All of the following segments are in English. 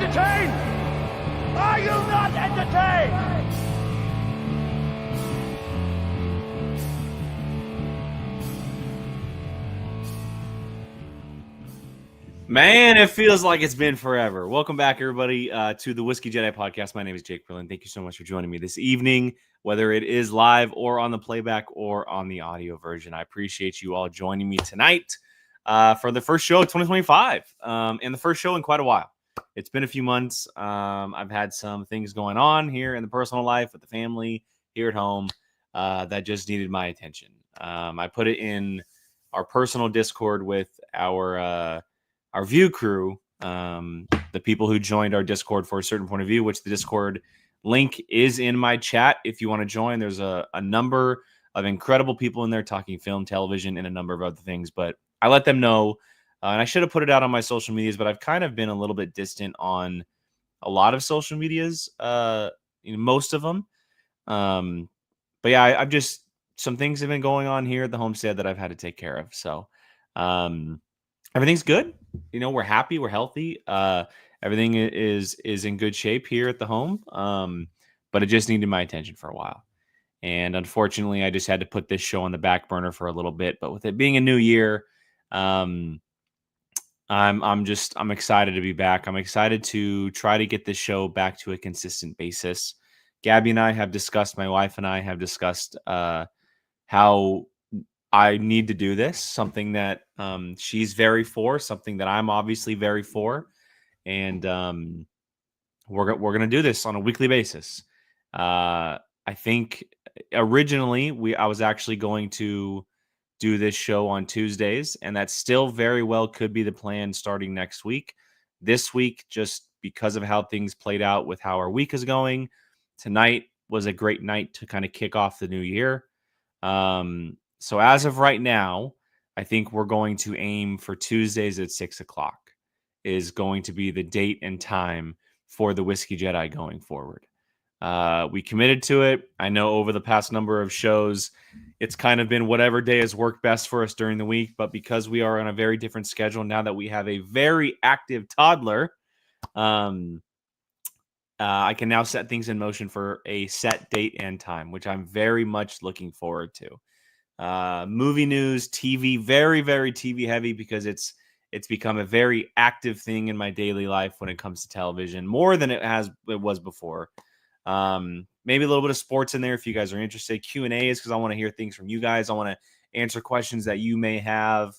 entertained? Are you not entertained? Man, it feels like it's been forever. Welcome back, everybody, to the Whiskey Jedi podcast. My name is Jake Berlin. Thank you so much for joining me this evening, whether it is live or on the playback or on the audio version. I appreciate you all joining me tonight for the first show of 2025 and the first show in quite a while. It's been a few months. I've had some things going on here in the personal life with the family here at home that just needed my attention. I put it in our personal Discord with our view crew, the people who joined our Discord for a certain point of view, which the Discord link is in my chat. If you want to join, there's a number of incredible people in there talking film, television, and a number of other things. But I let them know, and I should have put it out on my social medias, but I've kind of been a little bit distant on a lot of social medias, most of them. But yeah, I've just, some things have been going on here at the homestead that I've had to take care of. So, everything's good. We're happy. We're healthy. Everything is in good shape here at the home. But it just needed my attention for a while. And unfortunately, I just had to put this show on the back burner for a little bit. But with it being a new year, I'm excited to be back. I'm excited to try to get this show back to a consistent basis. Gabby and I have discussed, my wife and I have discussed how I need to do this, something that she's very for, something that I'm obviously very for. And we're going to do this on a weekly basis. I think originally I was actually going to do this show on Tuesdays, and that still very well could be the plan starting next week. This week, just because of how things played out with how our week is going, tonight was a great night to kind of kick off the new year. So as of right now, I think we're going to aim for Tuesdays at 6:00 is going to be the date and time for the Whiskey Jedi going forward. We committed to it. I know over the past number of shows, it's kind of been whatever day has worked best for us during the week. But because we are on a very different schedule now that we have a very active toddler, I can now set things in motion for a set date and time, which I'm very much looking forward to. Movie news, TV, very, very TV heavy because it's become a very active thing in my daily life when it comes to television, more than it was before. Maybe a little bit of sports in there if you guys are interested. Q&A is because I want to hear things from you guys. I want to answer questions that you may have.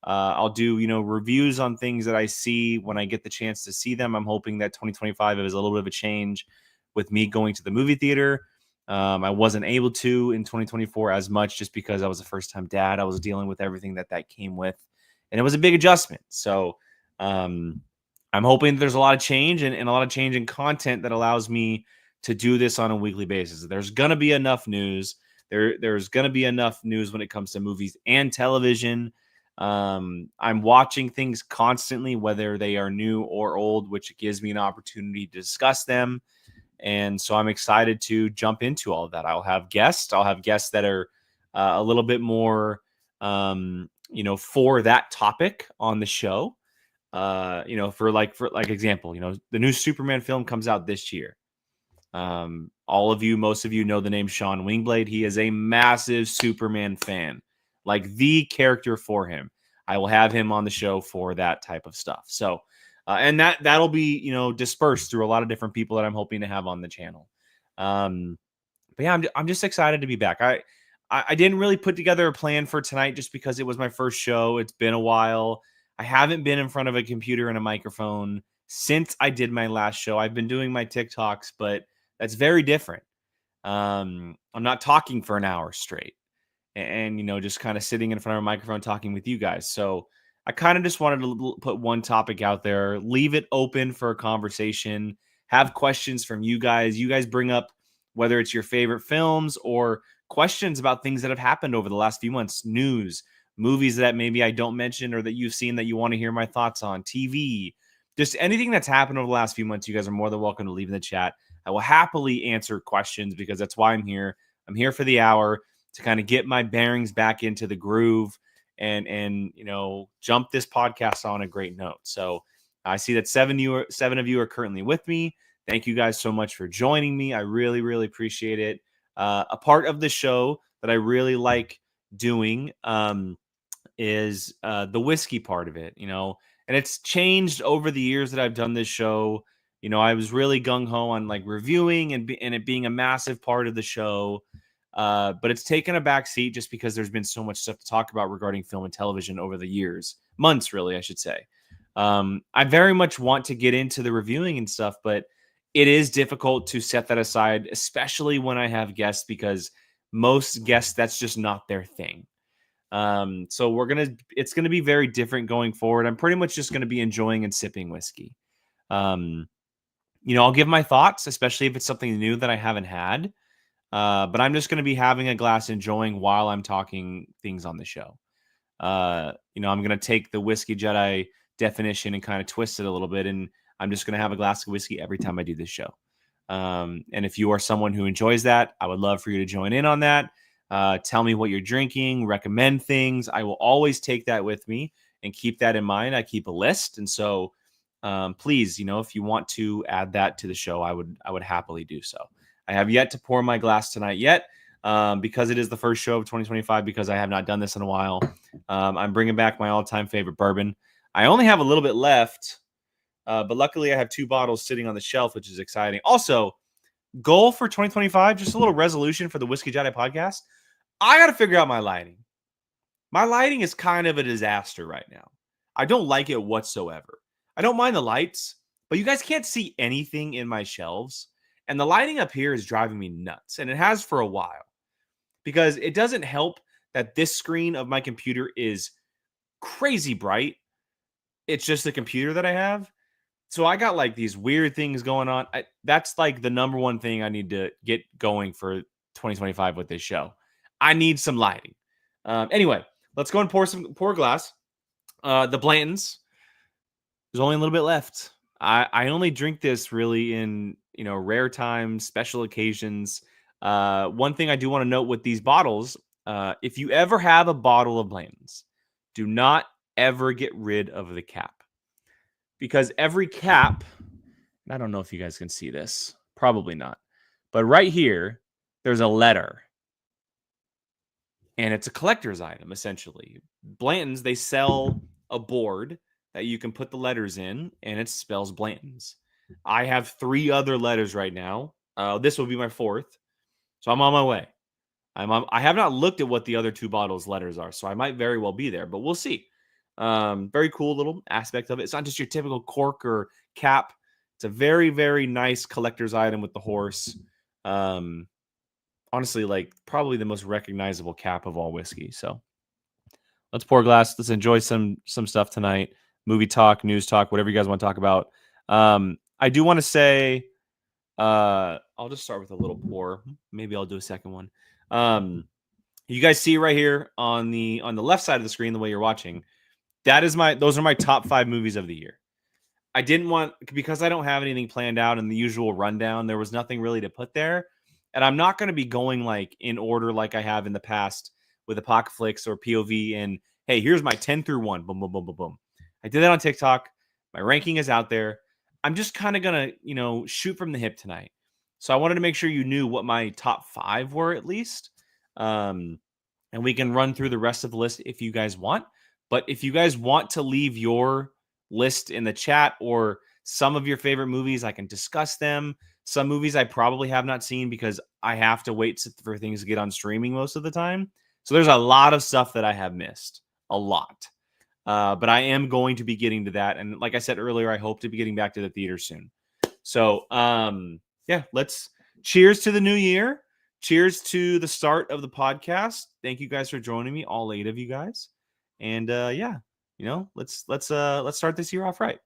I'll do, reviews on things that I see when I get the chance to see them. I'm hoping that 2025 is a little bit of a change with me going to the movie theater. I wasn't able to in 2024 as much just because I was a first-time dad. I was dealing with everything that came with, and it was a big adjustment. So I'm hoping there's a lot of change and a lot of change in content that allows me to do this on a weekly basis. There's going to be enough news. There's going to be enough news when it comes to movies and television. I'm watching things constantly, whether they are new or old, which gives me an opportunity to discuss them. And so I'm excited to jump into all of that. I'll have guests that are a little bit more, for that topic on the show. For example, the new Superman film comes out this year. Most of you know the name Sean Wingblade. He is a massive Superman fan, like the character for him. I will have him on the show for that type of stuff. So, and that'll be, dispersed through a lot of different people that I'm hoping to have on the channel. But yeah, I'm just excited to be back. I didn't really put together a plan for tonight just because it was my first show. It's been a while. I haven't been in front of a computer and a microphone since I did my last show. I've been doing my TikToks, but that's very different. I'm not talking for an hour straight and just kind of sitting in front of a microphone talking with you guys. So I kind of just wanted to put one topic out there, leave it open for a conversation, have questions from you guys. You guys bring up whether it's your favorite films or questions about things that have happened over the last few months, news, movies that maybe I don't mention or that you've seen that you want to hear my thoughts on, TV, just anything that's happened over the last few months. You guys are more than welcome to leave in the chat. I will happily answer questions because that's why I'm here. I'm here for the hour to kind of get my bearings back into the groove and jump this podcast on a great note. So I see that 7 of you are currently with me. Thank you guys so much for joining me. I really, really appreciate it. A part of the show that I really like doing is the whiskey part of it, and it's changed over the years that I've done this show. I was really gung ho on like reviewing and it being a massive part of the show. But it's taken a back seat just because there's been so much stuff to talk about regarding film and television over the years, months, really, I should say. I very much want to get into the reviewing and stuff, but it is difficult to set that aside, especially when I have guests, because most guests, that's just not their thing. So it's gonna be very different going forward. I'm pretty much just gonna be enjoying and sipping whiskey. Um, I'll give my thoughts, especially if it's something new that I haven't had. But I'm just gonna be having a glass, enjoying while I'm talking things on the show. I'm gonna take the whiskey Jedi definition and kind of twist it a little bit, and I'm just gonna have a glass of whiskey every time I do this show. And if you are someone who enjoys that, I would love for you to join in on that. Tell me what you're drinking, recommend things. I will always take that with me and keep that in mind. I keep a list, and so please, if you want to add that to the show, I would happily do so. I have yet to pour my glass tonight yet, because it is the first show of 2025. Because I have not done this in a while, I'm bringing back my all-time favorite bourbon. I only have a little bit left, but luckily I have 2 bottles sitting on the shelf, which is exciting. Also, goal for 2025, just a little resolution for the Whiskey Jedi podcast. I got to figure out my lighting. My lighting is kind of a disaster right now. I don't like it whatsoever. I don't mind the lights, but you guys can't see anything in my shelves. And the lighting up here is driving me nuts. And it has for a while, because it doesn't help that this screen of my computer is crazy bright. It's just the computer that I have. So I got like these weird things going on. That's like the number one thing I need to get going for 2025 with this show. I need some lighting. Anyway, let's go and pour a glass. The Blantons. There's only a little bit left. I only drink this really in rare times, special occasions. One thing I do want to note with these bottles, if you ever have a bottle of Blantons, do not ever get rid of the cap. Because every cap, I don't know if you guys can see this, probably not, but right here, there's a letter. And it's a collector's item, essentially. Blanton's, they sell a board that you can put the letters in, and it spells Blanton's. I have 3 other letters right now. This will be my 4th. So I'm on my way. I have not looked at what the other 2 bottles' letters are, so I might very well be there, but we'll see. Very cool little aspect of it. It's not just your typical cork or cap. It's a very, very nice collector's item with the horse. Honestly, like probably the most recognizable cap of all whiskey. So let's pour a glass. Let's enjoy some stuff tonight. Movie talk, news talk, whatever you guys want to talk about. I do want to say, I'll just start with a little pour. Maybe I'll do a second one. You guys see right here on the left side of the screen, the way you're watching, those are my top 5 movies of the year. I didn't want, because I don't have anything planned out in the usual rundown, there was nothing really to put there. And I'm not going to be going like in order like I have in the past with Apocalypse or POV and hey, here's my 10 through 1. Boom, boom, boom, boom, boom. I did that on TikTok. My ranking is out there. I'm just kind of going to, shoot from the hip tonight. So I wanted to make sure you knew what my top 5 were at least. And we can run through the rest of the list if you guys want. But if you guys want to leave your list in the chat or some of your favorite movies, I can discuss them. Some movies I probably have not seen because I have to wait for things to get on streaming most of the time. So there's a lot of stuff that I have missed. A lot. But I am going to be getting to that. And like I said earlier, I hope to be getting back to the theater soon. So, yeah, let's cheers to the new year. Cheers to the start of the podcast. Thank you guys for joining me, all 8 of you guys. And yeah, let's start this year off right.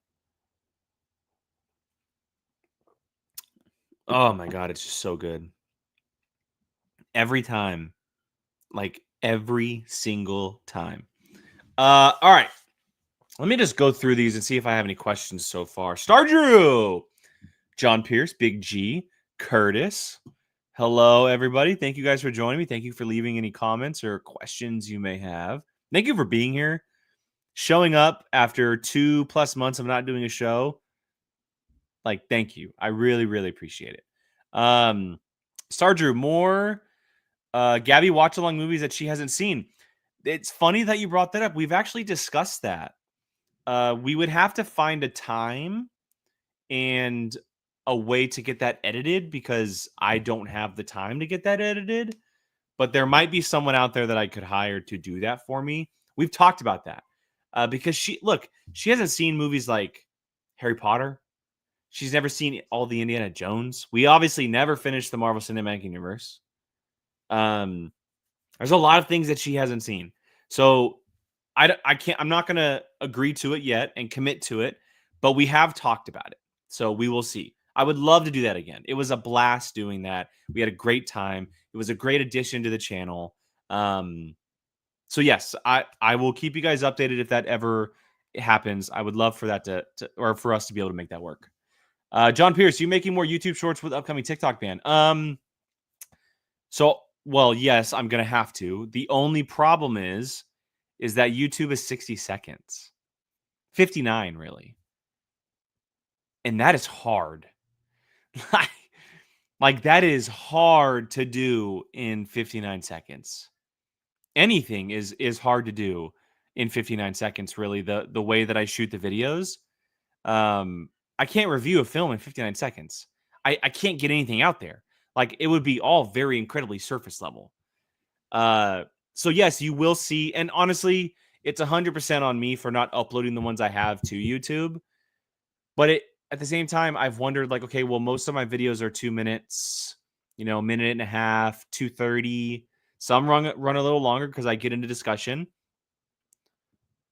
Oh my God, it's just so good. Every time. Like every single time. All right. Let me just go through these and see if I have any questions so far. Star Drew, John Pierce, Big G, Curtis. Hello, everybody. Thank you guys for joining me. Thank you for leaving any comments or questions you may have. Thank you for being here. showing up after 2+ months of not doing a show, like, thank you. I really, really appreciate it. Star Drew, more Gabby watch along movies that she hasn't seen. It's funny that you brought that up. We've actually discussed that. We would have to find a time and a way to get that edited because I don't have the time to get that edited. But there might be someone out there that I could hire to do that for me. We've talked about that because she hasn't seen movies like Harry Potter. She's never seen all the Indiana Jones. We obviously never finished the Marvel Cinematic Universe. There's a lot of things that she hasn't seen. So I'm not going to agree to it yet and commit to it, but we have talked about it. So we will see. I would love to do that again. It was a blast doing that. We had a great time. It was a great addition to the channel. So yes, I will keep you guys updated if that ever happens. I would love for that to or for us to be able to make that work. John Pierce, you making more YouTube shorts with upcoming TikTok ban? So, well, yes, I'm going to have to. The only problem is that YouTube is 60 seconds. 59, really. And that is hard. Like, that is hard to do in 59 seconds. Anything is hard to do in 59 seconds, really, the way that I shoot the videos. I can't review a film in 59 seconds. I can't get anything out there. Like, it would be all very incredibly surface level. So yes, you will see. And honestly, it's 100% on me for not uploading the ones I have to YouTube. But at the same time, I've wondered, like, okay, well, most of my videos are 2 minutes, a minute and a half, 2:30. Some run a little longer because I get into discussion.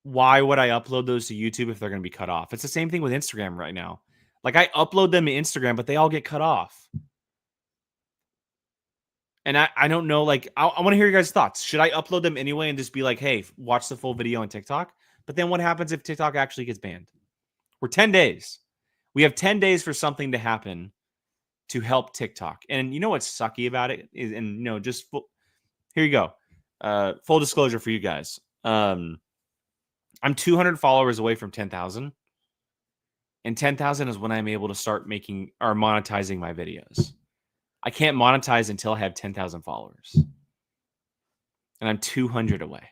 Why would I upload those to YouTube if they're going to be cut off? It's the same thing with Instagram right now. Like, I upload them to Instagram, but they all get cut off. And I don't know, like, I want to hear your guys' thoughts. Should I upload them anyway and just be like, hey, watch the full video on TikTok? But then what happens if TikTok actually gets banned? We're 10 days. We have 10 days for something to happen to help TikTok. And you know what's sucky about it is, and here you go. Full disclosure for you guys. I'm 200 followers away from 10,000. And 10,000 is when I'm able to start making or monetizing my videos. I can't monetize until I have 10,000 followers. And I'm 200 away.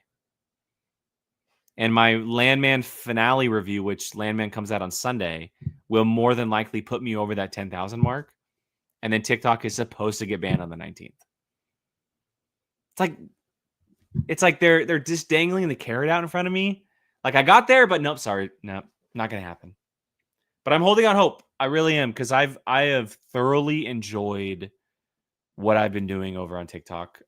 And my Landman finale review, which Landman comes out on Sunday, will more than likely put me over that 10,000 mark. And then TikTok is supposed to get banned on the 19th. It's like they're just dangling the carrot out in front of me. Like, I got there, but nope, sorry. Nope, not going to happen. But I'm holding on hope. I really am, because I have thoroughly enjoyed what I've been doing over on TikTok.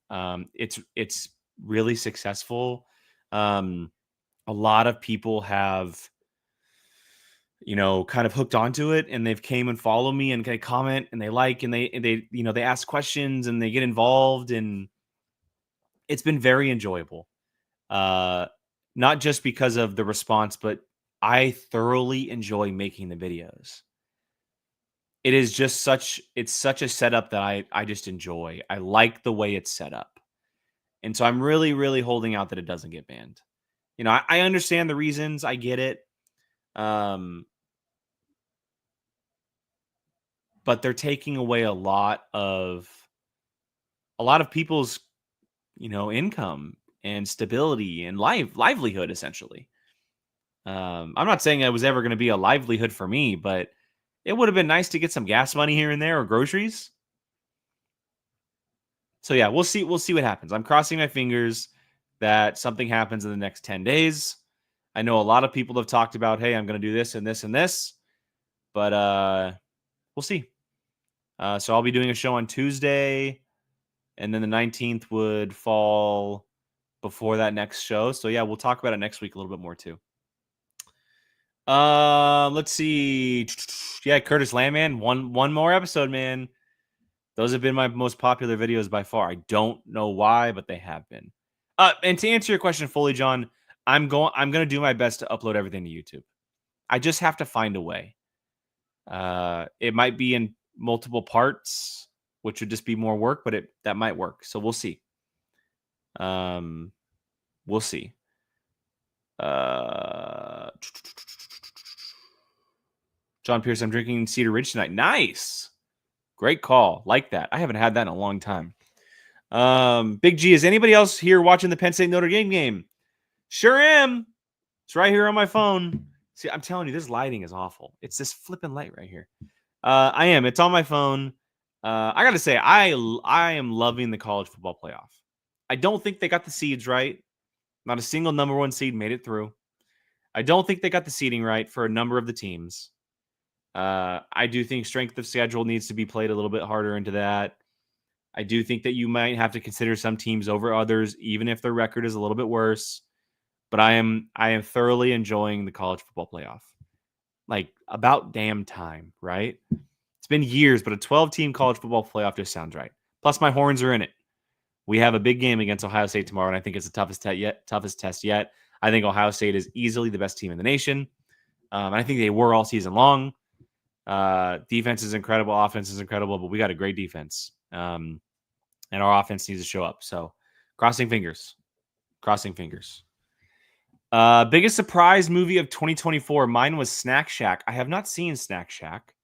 It's really successful. A lot of people have, kind of hooked onto it, and they've came and follow me and comment and they like, and they ask questions and they get involved, and it's been very enjoyable. Not just because of the response, but I thoroughly enjoy making the videos. It is just it's such a setup that I just enjoy. I like the way it's set up. And so I'm really, really holding out that it doesn't get banned. I understand the reasons. I get it. But they're taking away a lot of people's, income and stability and livelihood, essentially. I'm not saying it was ever going to be a livelihood for me, but it would have been nice to get some gas money here and there, or groceries. So yeah, we'll see what happens. I'm crossing my fingers that something happens in the next 10 days. I know a lot of people have talked about, hey, I'm going to do this and this and this, but we'll see. So I'll be doing a show on Tuesday, and then the 19th would fall before that next show. So yeah, we'll talk about it next week a little bit more too. Let's see. Yeah, Curtis Landman, one more episode, man. Those have been my most popular videos by far. I don't know why, but they have been. And to answer your question fully, John, I'm going to do my best to upload everything to YouTube. I just have to find a way. It might be in multiple parts, which would just be more work, but that might work. So we'll see. We'll see. John Pierce, I'm drinking Cedar Ridge tonight. Nice. Great call. Like that. I haven't had that in a long time. Big G, is anybody else here watching the Penn State Notre Dame game? Sure am. It's right here on my phone. See, I'm telling you, this lighting is awful. It's this flipping light right here. I am. It's on my phone. I got to say, I am loving the college football playoff. I don't think they got the seeds right. Not a single number one seed made it through. I don't think they got the seeding right for a number of the teams. I do think strength of schedule needs to be played a little bit harder into that. I do think that you might have to consider some teams over others, even if their record is a little bit worse. But I am thoroughly enjoying the college football playoff. Like, about damn time, right? It's been years, but a 12-team college football playoff just sounds right. Plus, my horns are in it. We have a big game against Ohio State tomorrow, and I think it's the toughest test yet. I think Ohio State is easily the best team in the nation. And I think they were all season long. Defense is incredible. Offense is incredible, but we got a great defense. And our offense needs to show up. So crossing fingers. Biggest surprise movie of 2024. Mine was Snack Shack. I have not seen Snack Shack.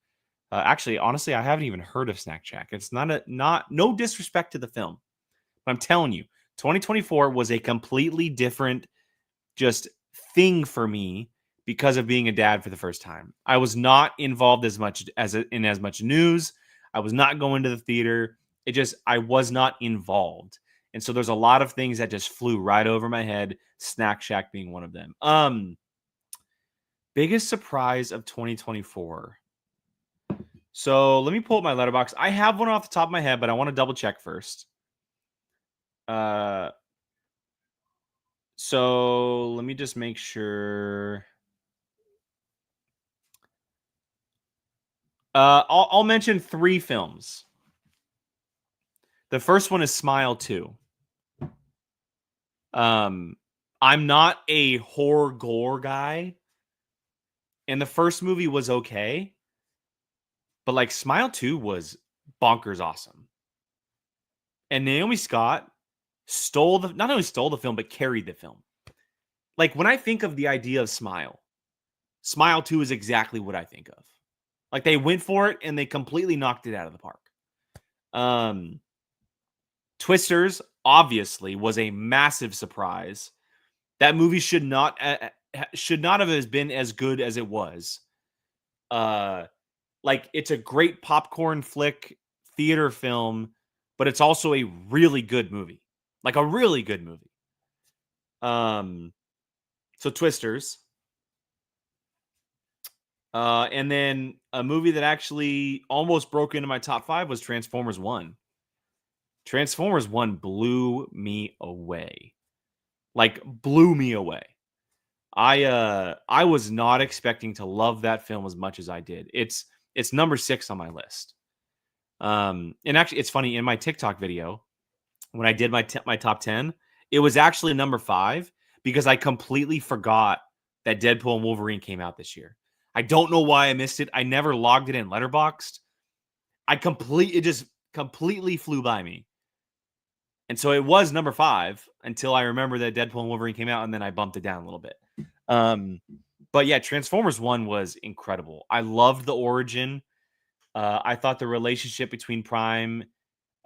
Actually, honestly, I haven't even heard of Snack Shack. It's no disrespect to the film, but I'm telling you, 2024 was a completely different just thing for me because of being a dad for the first time. I was not involved as much in as much news. I was not going to the theater. I was not involved. And so there's a lot of things that just flew right over my head, Snack Shack being one of them. Biggest surprise of 2024. So let me pull up my letterbox. I have one off the top of my head, but I want to double check first. So let me just make sure. I'll mention 3 films. The first one is Smile 2. I'm not a horror gore guy, and the first movie was okay, but like Smile 2 was bonkers awesome. And Naomi Scott not only stole the film, but carried the film. Like, when I think of the idea of Smile 2 is exactly what I think of. Like, they went for it and they completely knocked it out of the park. Twisters obviously was a massive surprise. That movie should not have been as good as it was. Like, it's a great popcorn flick theater film, but it's also a really good movie. Like, a really good movie. So Twisters. And then a movie that actually almost broke into my top 5 was Transformers 1. Transformers 1 blew me away. Like, blew me away. I was not expecting to love that film as much as I did. It's number 6 on my list. And actually, it's funny, in my TikTok video, when I did my top 10, it was actually number 5 because I completely forgot that Deadpool and Wolverine came out this year. I don't know why I missed it. I never logged it in Letterboxd. It just completely flew by me. And so it was number 5 until I remember that Deadpool and Wolverine came out, and then I bumped it down a little bit. But yeah, Transformers 1 was incredible. I loved the origin. I thought the relationship between Prime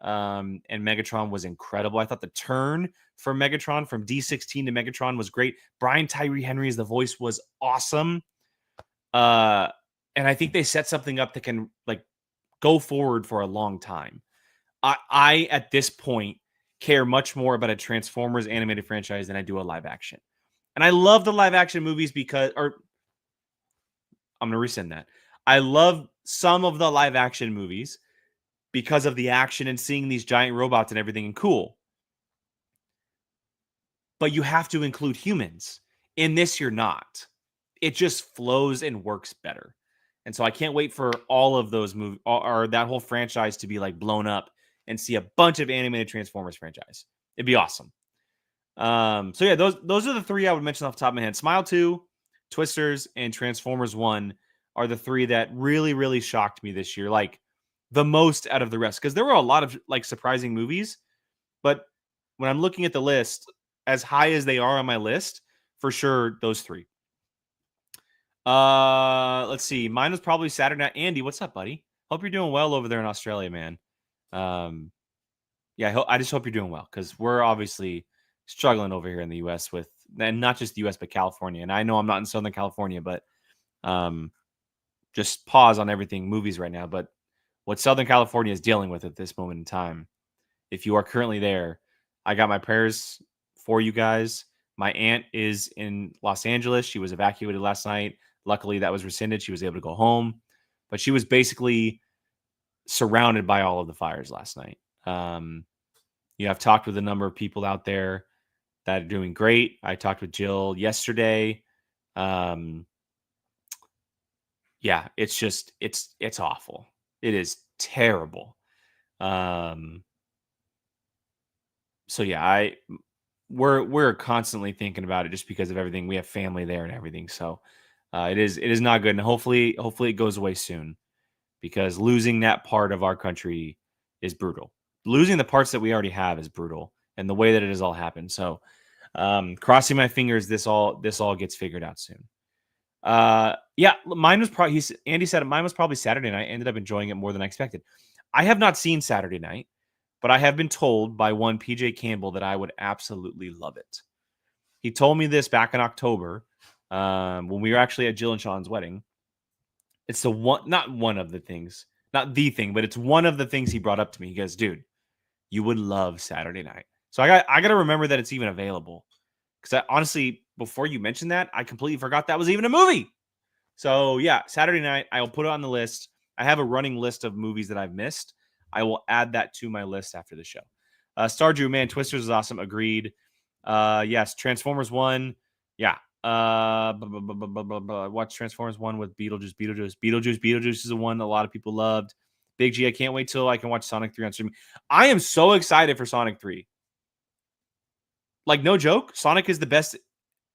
and Megatron was incredible. I thought the turn for Megatron from D16 to Megatron was great. Brian Tyree Henry as the voice was awesome. And I think they set something up that can like go forward for a long time. I at this point care much more about a Transformers animated franchise than I do a live action. And I love the live action movies I'm going to rescind that. I love some of the live action movies because of the action and seeing these giant robots and everything and cool. But you have to include humans. In this, you're not. It just flows and works better. And so I can't wait for all of those movies or that whole franchise to be like blown up and see a bunch of animated Transformers franchise. It'd be awesome. So yeah, those are the 3 I would mention off the top of my head. Smile 2, Twisters, and Transformers 1 are the 3 that really, really shocked me this year. Like the most out of the rest. Because there were a lot of like surprising movies. But when I'm looking at the list, as high as they are on my list, for sure, those 3. Let's see. Mine was probably Saturday night. Andy, what's up, buddy? Hope you're doing well over there in Australia, man. Yeah, I just hope you're doing well because we're obviously struggling over here in the U.S. with, and not just the U.S. but California. And I know I'm not in Southern California, but just pause on everything movies right now. But what Southern California is dealing with at this moment in time, if you are currently there, I got my prayers for you guys. My aunt is in Los Angeles. She was evacuated last night. Luckily, that was rescinded. She was able to go home, but she was basically surrounded by all of the fires last night. I've talked with a number of people out there that are doing great. I talked with Jill yesterday. Yeah, it's awful. It is terrible. So yeah, we're constantly thinking about it just because of everything. We have family there and everything. So it is not good. And hopefully it goes away soon, because losing that part of our country is brutal. Losing the parts that we already have is brutal, and the way that it has all happened. So crossing my fingers, this all gets figured out soon. Yeah, mine was probably, Andy said mine was probably Saturday night. I ended up enjoying it more than I expected. I have not seen Saturday night, but I have been told by one PJ Campbell that I would absolutely love it. He told me this back in October when we were actually at Jill and Sean's wedding. It's not the thing, but it's one of the things he brought up to me. He goes, dude, you would love Saturday night. So I got to remember that it's even available. Because honestly, before you mentioned that, I completely forgot that was even a movie. So yeah, Saturday night, I'll put it on the list. I have a running list of movies that I've missed. I will add that to my list after the show. Star Drew, man, Twisters is awesome. Agreed. Yes, Transformers 1. Yeah. Watch Transformers 1 with Beetlejuice. Beetlejuice is the one that a lot of people loved. Big G, I can't wait till I can watch Sonic 3 on streaming. I am so excited for Sonic 3. Like, no joke, Sonic is the best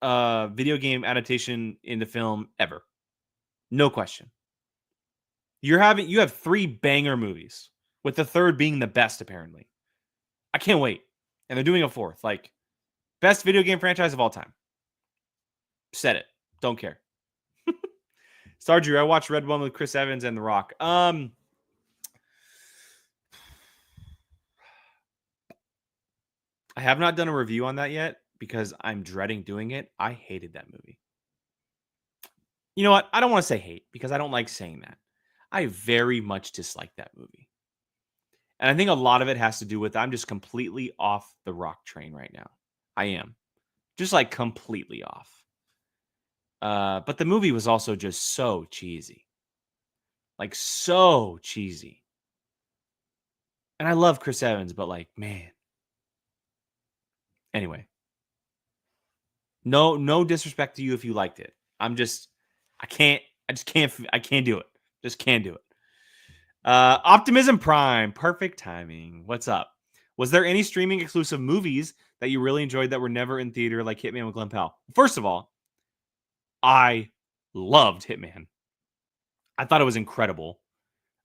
video game adaptation in the film ever. No question. You have 3 banger movies, with the third being the best, apparently. I can't wait. And they're doing a 4th. Like, best video game franchise of all time. Said it. Don't care. Star Drew, I watched Red One with Chris Evans and The Rock. I have not done a review on that yet because I'm dreading doing it. I hated that movie. You know what? I don't want to say hate because I don't like saying that. I very much dislike that movie. And I think a lot of it has to do with I'm just completely off the Rock train right now. I am. Just like completely off. But the movie was also just so cheesy. Like, so cheesy. And I love Chris Evans, but like, man. Anyway. No disrespect to you if you liked it. I can't do it. Just can't do it. Optimism Prime, perfect timing. What's up? Was there any streaming exclusive movies that you really enjoyed that were never in theater, like Hitman with Glenn Powell? First of all, I loved Hitman. I thought it was incredible.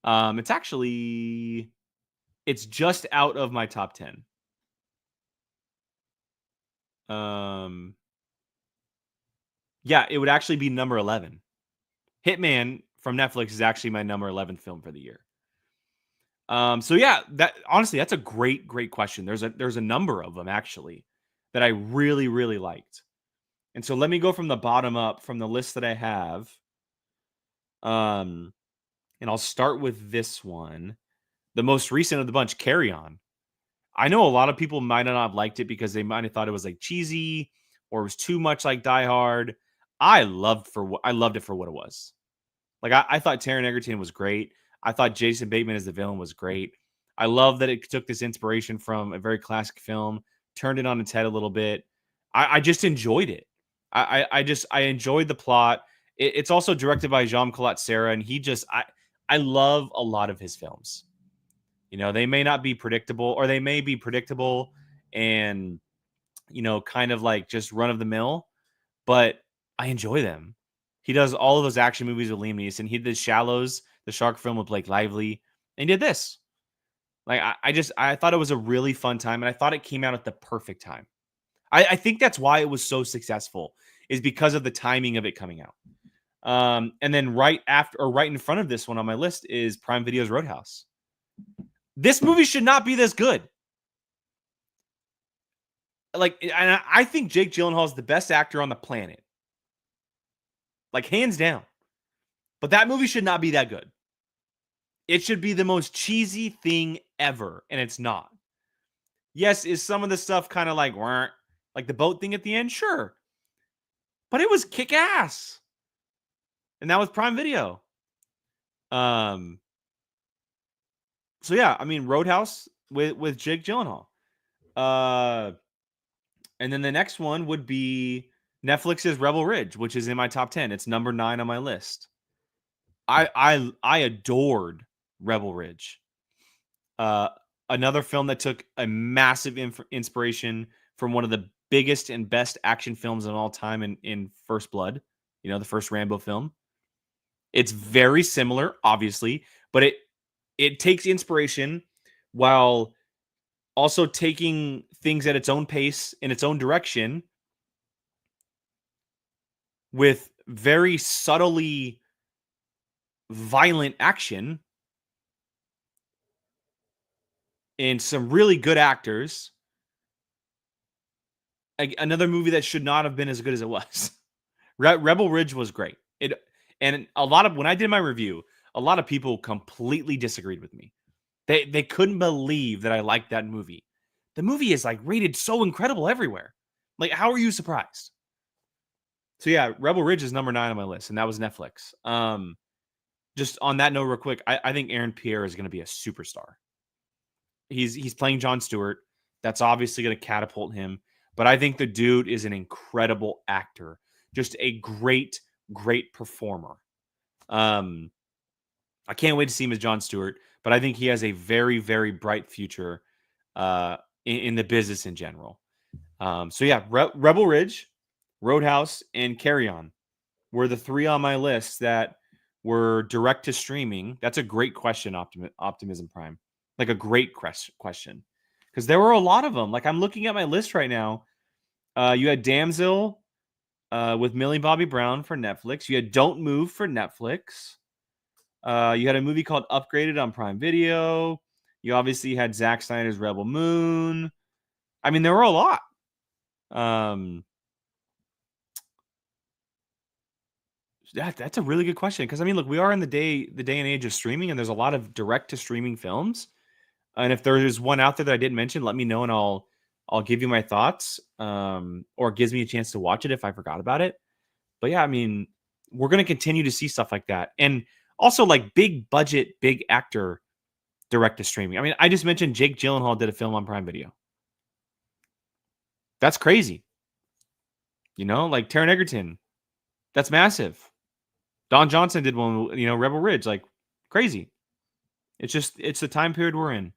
It's just out of my top 10. Yeah, it would actually be number 11. Hitman from Netflix is actually my number 11 film for the year. So yeah, that's a great question. There's a number of them actually that I really, really liked. And so let me go from the bottom up from the list that I have. And I'll start with this one. The most recent of the bunch, Carry On. I know a lot of people might not have liked it because they might have thought it was like cheesy or it was too much like Die Hard. I loved it for what it was. Like, I thought Taron Egerton was great. I thought Jason Bateman as the villain was great. I love that it took this inspiration from a very classic film, turned it on its head a little bit. I just enjoyed it. I enjoyed the plot. It's also directed by Jean-Claude Serra, and I love a lot of his films. You know, they may not be predictable, or they may be predictable and, you know, kind of like just run of the mill, but I enjoy them. He does all of those action movies with Liam Neeson. He did Shallows, the shark film with Blake Lively, and he did this. Like, I thought it was a really fun time, and I thought it came out at the perfect time. I think that's why it was so successful, is because of the timing of it coming out. And then right after or right in front of this one on my list is Prime Video's Roadhouse. This movie should not be this good. Like, and I think Jake Gyllenhaal is the best actor on the planet. Like, hands down. But that movie should not be that good. It should be the most cheesy thing ever, and it's not. Yes, is some of the stuff kind of like the boat thing at the end? Sure. But it was kick-ass. And that was Prime Video. So yeah, I mean Roadhouse with Jake Gyllenhaal. And then the next one would be Netflix's Rebel Ridge, which is in my top 10. It's number 9 on my list. I adored Rebel Ridge. Another film that took a massive inspiration from one of the biggest and best action films of all time in First Blood, the first Rambo film. It's very similar, obviously, but it takes inspiration while also taking things at its own pace in its own direction with very subtly violent action and some really good actors. Another movie that should not have been as good as it was. Rebel Ridge was great. And when I did my review, a lot of people completely disagreed with me. They couldn't believe that I liked that movie. The movie is like rated so incredible everywhere. Like, how are you surprised? So yeah, Rebel Ridge is number 9 on my list, and that was Netflix. Just on that note, real quick, I think Aaron Pierre is going to be a superstar. He's playing Jon Stewart. That's obviously going to catapult him. But I think the dude is an incredible actor. Just a great, great performer. I can't wait to see him as Jon Stewart, but I think he has a very, very bright future in the business in general. So yeah, Rebel Ridge, Roadhouse, and Carry On were the 3 on my list that were direct to streaming. That's a great question, Optimism Prime. Like a great question. Because there were a lot of them. Like, I'm looking at my list right now. You had Damsel with Millie Bobby Brown for Netflix. You had Don't Move for Netflix. You had a movie called Upgraded on Prime Video. You obviously had Zack Snyder's Rebel Moon. I mean, there were a lot. That's a really good question, because I mean, look, we are in the day and age of streaming, and there's a lot of direct to streaming films. And if there is one out there that I didn't mention, let me know, and I'll give you my thoughts, or it gives me a chance to watch it if I forgot about it. But yeah, I mean, we're going to continue to see stuff like that. And also like big budget, big actor direct to streaming. I mean, I just mentioned Jake Gyllenhaal did a film on Prime Video. That's crazy. Like Taron Egerton. That's massive. Don Johnson did one, Rebel Ridge. Like, crazy. It's the time period we're in.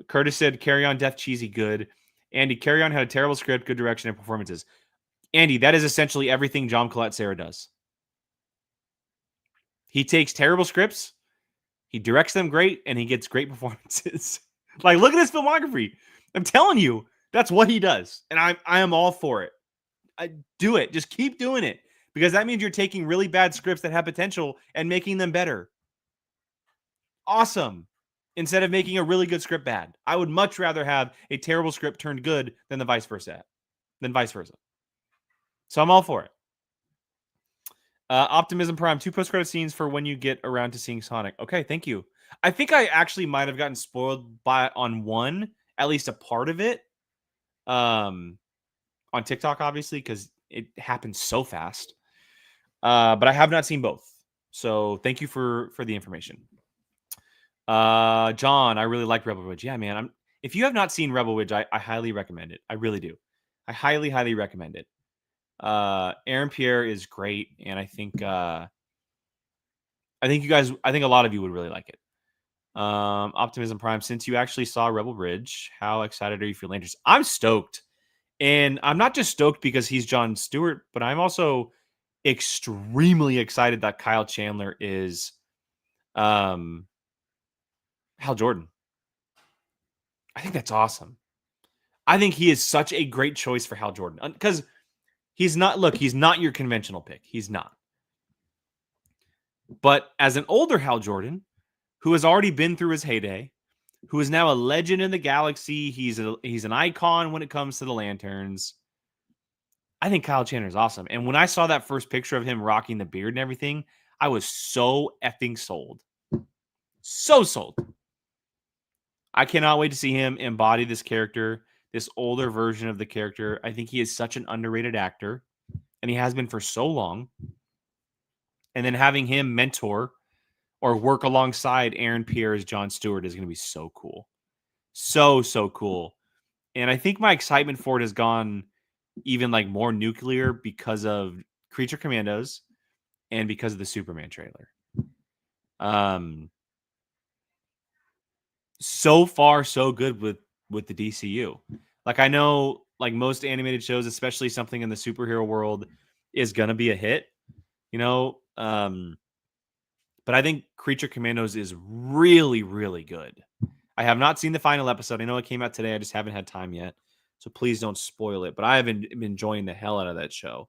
Curtis said, Carry On, Death Cheesy, good. Andy, Carry On had a terrible script, good direction, and performances. Andy, that is essentially everything John Collette-Serra does. He takes terrible scripts, he directs them great, and he gets great performances. Like, look at his filmography. I'm telling you, that's what he does. And I am all for it. Do it. Just keep doing it. Because that means you're taking really bad scripts that have potential and making them better. Awesome. Instead of making a really good script bad. I would much rather have a terrible script turned good than vice versa. So I'm all for it. Optimism Prime, 2 post-credit scenes for when you get around to seeing Sonic. Okay, thank you. I think I actually might have gotten spoiled on one, at least a part of it. On TikTok, obviously, because it happens so fast. But I have not seen both. So thank you for the information. John, I really like Rebel Ridge. Yeah, man. If you have not seen Rebel Ridge, I highly recommend it. I really do. I highly, highly recommend it. Aaron Pierre is great, and I think a lot of you would really like it. Optimism Prime, since you actually saw Rebel Ridge, how excited are you for Lanterns? I'm stoked. And I'm not just stoked because he's Jon Stewart, but I'm also extremely excited that Kyle Chandler is Hal Jordan. I think that's awesome. I think he is such a great choice for Hal Jordan, because He's not your conventional pick. He's not. But as an older Hal Jordan, who has already been through his heyday, who is now a legend in the galaxy, he's an icon when it comes to the Lanterns. I think Kyle Chandler is awesome. And when I saw that first picture of him rocking the beard and everything, I was so effing sold. So sold. I cannot wait to see him embody this character, this older version of the character. I think he is such an underrated actor, and he has been for so long. And then having him mentor or work alongside Aaron Pierre as Jon Stewart is going to be so cool. So cool. And I think my excitement for it has gone even like more nuclear because of Creature Commandos and because of the Superman trailer. So far so good with the DCU. Like, I know, like, most animated shows, especially something in the superhero world, is gonna be a hit, you know. But I think Creature Commandos is really, really good. I have not seen the final episode. I know it came out today. I just haven't had time yet. So please don't spoil it. But I have been enjoying the hell out of that show.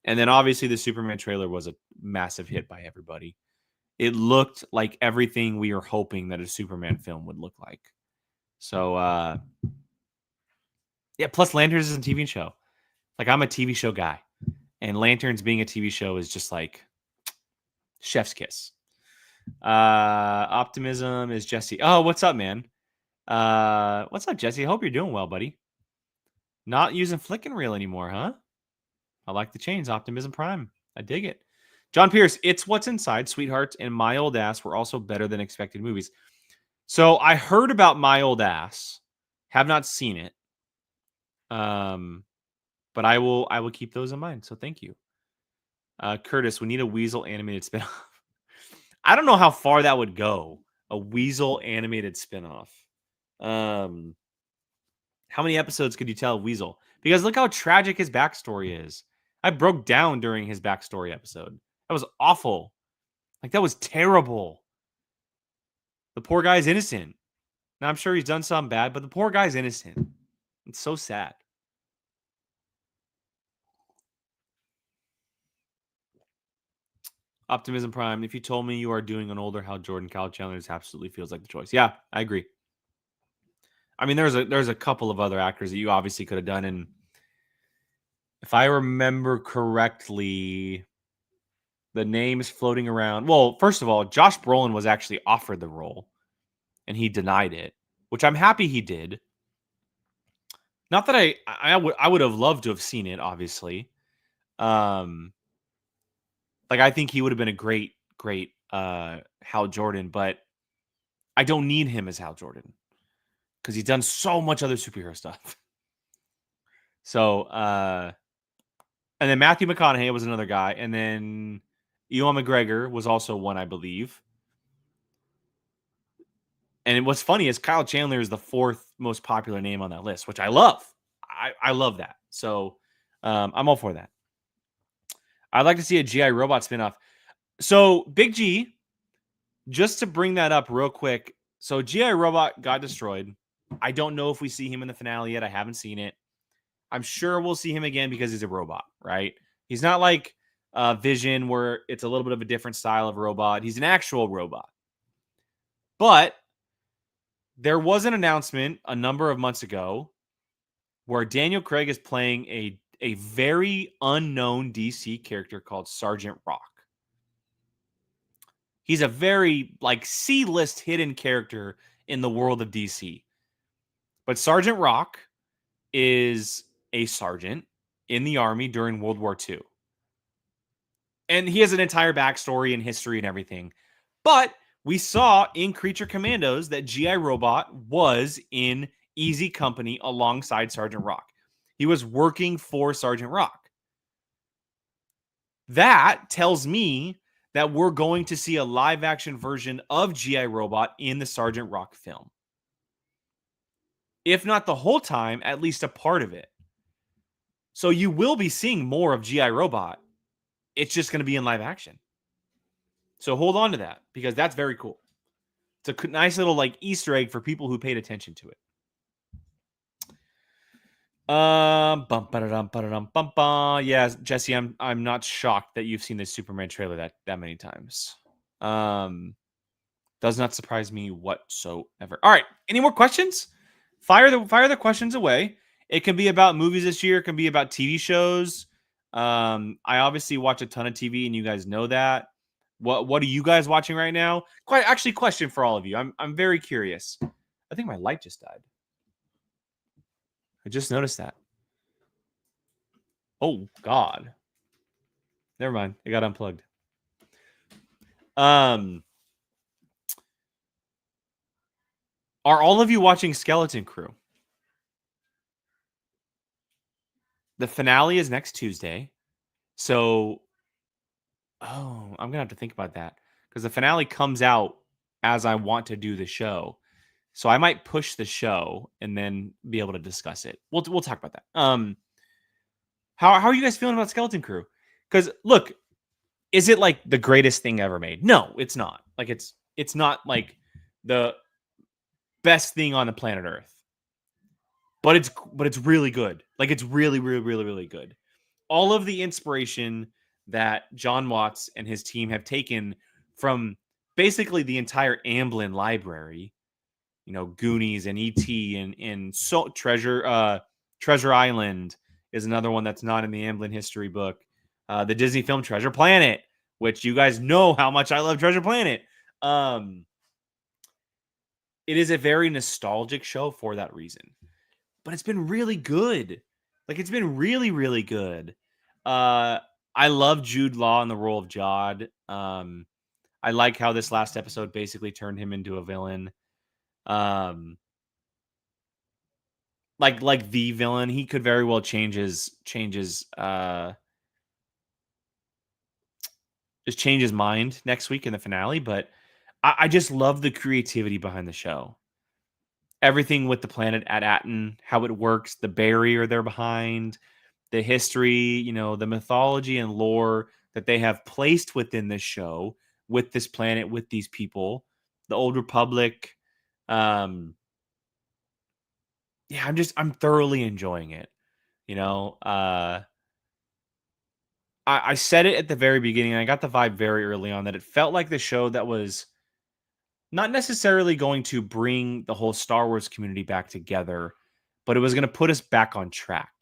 And then obviously the Superman trailer was a massive hit by everybody. It looked like everything we were hoping that a Superman film would look like. So, yeah, plus Lanterns is a TV show. Like, I'm a TV show guy. And Lanterns being a TV show is just like chef's kiss. Optimism is Jesse. Oh, what's up, man? What's up, Jesse? I hope you're doing well, buddy. Not using Flick and Reel anymore, huh? I like the chains. Optimism Prime. I dig it. John Pierce, It's What's Inside, Sweethearts, and My Old Ass were also better than expected movies. So I heard about My Old Ass. Have not seen it. But I will keep those in mind. So thank you. Curtis, we need a Weasel animated spinoff. I don't know how far that would go. A Weasel animated spinoff. How many episodes could you tell Weasel? Because look how tragic his backstory is. I broke down during his backstory episode. That was awful. Like, that was terrible. The poor guy's innocent. Now, I'm sure he's done something bad, but the poor guy's innocent. It's so sad. Optimism Prime, if you told me you are doing an older Hal Jordan, Kyle Chandler absolutely feels like the choice. Yeah, I agree. I mean, there's a couple of other actors that you obviously could have done, and if I remember correctly, the names floating around. Well, first of all, Josh Brolin was actually offered the role, and he denied it, which I'm happy he did. Not that I would have loved to have seen it, obviously. Like, I think he would have been a great Hal Jordan, but I don't need him as Hal Jordan because he's done so much other superhero stuff. So, and then Matthew McConaughey was another guy, and then Ewan McGregor was also one, I believe. And what's funny is Kyle Chandler is the fourth most popular name on that list, which I love. I love that. So I'm all for that. I'd like to see a GI Robot spinoff. So Big G, just to bring that up real quick. So GI Robot got destroyed. I don't know if we see him in the finale yet. I haven't seen it. I'm sure we'll see him again because he's a robot, right? He's not like Vision, where it's a little bit of a different style of robot. He's an actual robot. But there was an announcement a number of months ago where Daniel Craig is playing a very unknown DC character called Sergeant Rock. He's a very like C-list hidden character in the world of DC. But Sergeant Rock is a sergeant in the army during World War II. And he has an entire backstory and history and everything. But we saw in Creature Commandos that G.I. Robot was in Easy Company alongside Sergeant Rock. He was working for Sergeant Rock. That tells me that we're going to see a live action version of G.I. Robot in the Sergeant Rock film. If not the whole time, at least a part of it. So you will be seeing more of G.I. Robot. It's just going to be in live action. So hold on to that because that's very cool. It's a nice little like Easter egg for people who paid attention to it. Yeah, Jesse, I'm not shocked that you've seen the Superman trailer that many times. Does not surprise me whatsoever. All right, any more questions? Fire the questions away. It can be about movies this year. It can be about TV shows. I obviously watch a ton of TV, and you guys know that. What are you guys watching right now? Question for all of you. I'm very curious. I think my light just died. I just noticed that. Oh God. Never mind. It got unplugged. Are all of you watching Skeleton Crew? The finale is next Tuesday. So, I'm going to have to think about that because the finale comes out as I want to do the show. So I might push the show and then be able to discuss it. We'll talk about that. How are you guys feeling about Skeleton Crew? Cuz look, is it like the greatest thing ever made? No, it's not. Like it's not like the best thing on the planet Earth. But it's really good. Like it's really good. All of the inspiration that John Watts and his team have taken from basically the entire Amblin library, Goonies and E.T. and so Treasure Island is another one that's not in the Amblin history book. The Disney film Treasure Planet, which you guys know how much I love Treasure Planet. It is a very nostalgic show for that reason. But it's been really good. Like it's been really good. I love Jude Law in the role of Jod. I like how this last episode basically turned him into a villain. Like the villain, he could very well change his mind next week in the finale. But I just love the creativity behind the show. Everything with the planet at Atten, how it works, the barrier they're behind, the history, the mythology and lore that they have placed within this show with this planet, with these people, the Old Republic. Yeah, I'm thoroughly enjoying it. I said it at the very beginning, and I got the vibe very early on that it felt like the show that was not necessarily going to bring the whole Star Wars community back together, but it was going to put us back on track.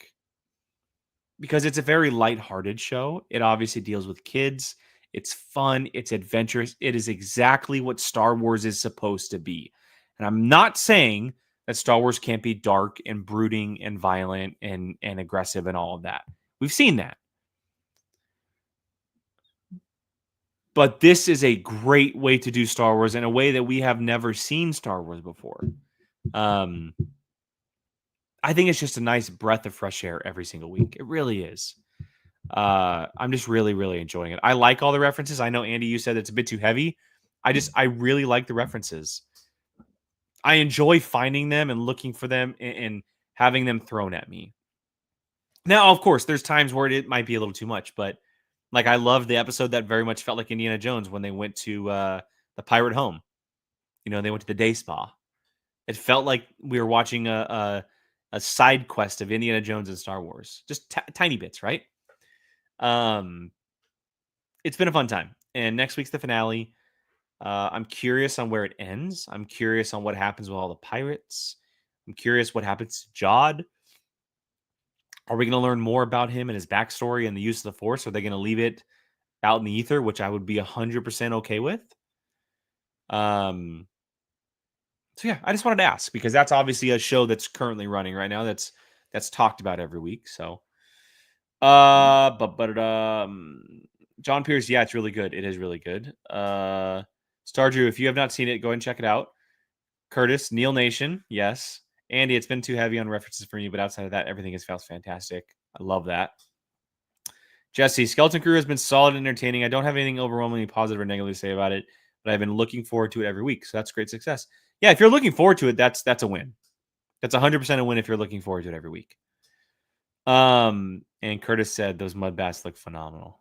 Because it's a very lighthearted show. It obviously deals with kids. It's fun. It's adventurous. It is exactly what Star Wars is supposed to be. And I'm not saying that Star Wars can't be dark and brooding and violent and aggressive and all of that. We've seen that. But this is a great way to do Star Wars in a way that we have never seen Star Wars before. I think it's just a nice breath of fresh air every single week. It really is. I'm just really enjoying it. I like all the references. I know, Andy, you said it's a bit too heavy. I really like the references. I enjoy finding them and looking for them and having them thrown at me. Now, of course, there's times where it might be a little too much, but like I love the episode that very much felt like Indiana Jones when they went to the pirate home. They went to the day spa. It felt like we were watching a side quest of Indiana Jones and Star Wars. Just tiny bits, right? It's been a fun time. And next week's the finale. I'm curious on where it ends. I'm curious on what happens with all the pirates. I'm curious what happens to Jod. Are we going to learn more about him and his backstory and the use of the Force? Are they going to leave it out in the ether, which I would be 100% okay with? So yeah, I just wanted to ask because that's obviously a show that's currently running right now. That's talked about every week. So, John Pierce, yeah, it's really good. It is really good. Star Drew, if you have not seen it, go ahead and check it out. Curtis, Neil Nation, yes. Andy, it's been too heavy on references for me, but outside of that, everything has felt fantastic. I love that. Jesse, Skeleton Crew has been solid and entertaining. I don't have anything overwhelmingly positive or negative to say about it, but I've been looking forward to it every week. So that's great success. Yeah, if you're looking forward to it, that's a win. That's 100% a win if you're looking forward to it every week. And Curtis said those mud baths look phenomenal.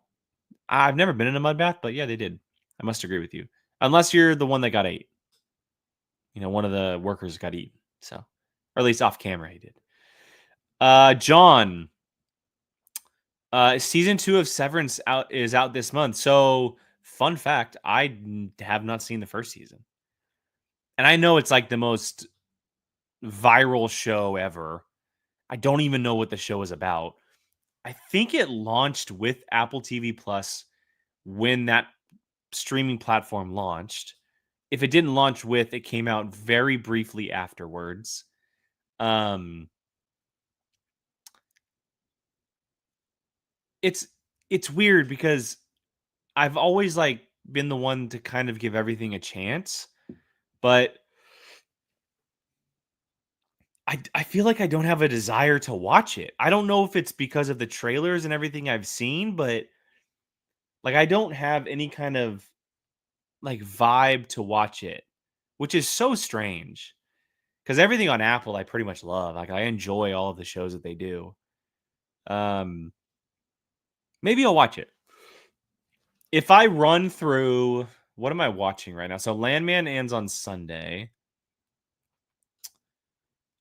I've never been in a mud bath, but yeah, they did. I must agree with you. Unless you're the one that got ate. One of the workers got eaten. So, or at least off camera, he did. John, season 2 of Severance is out this month. So, fun fact, have not seen the first season. And I know it's like the most viral show ever. I don't even know what the show is about. I think it launched with Apple TV Plus when that streaming platform launched. If it didn't launch with, it came out very briefly afterwards. It's weird because I've always like been the one to kind of give everything a chance, but I feel like I don't have a desire to watch it. I don't know if it's because of the trailers and everything I've seen, but like I don't have any kind of like vibe to watch it, which is so strange because everything on Apple I pretty much love. Like I enjoy all of the shows that they do. Um, Maybe I'll watch it. If I run through, what am I watching right now? So Landman ends on Sunday.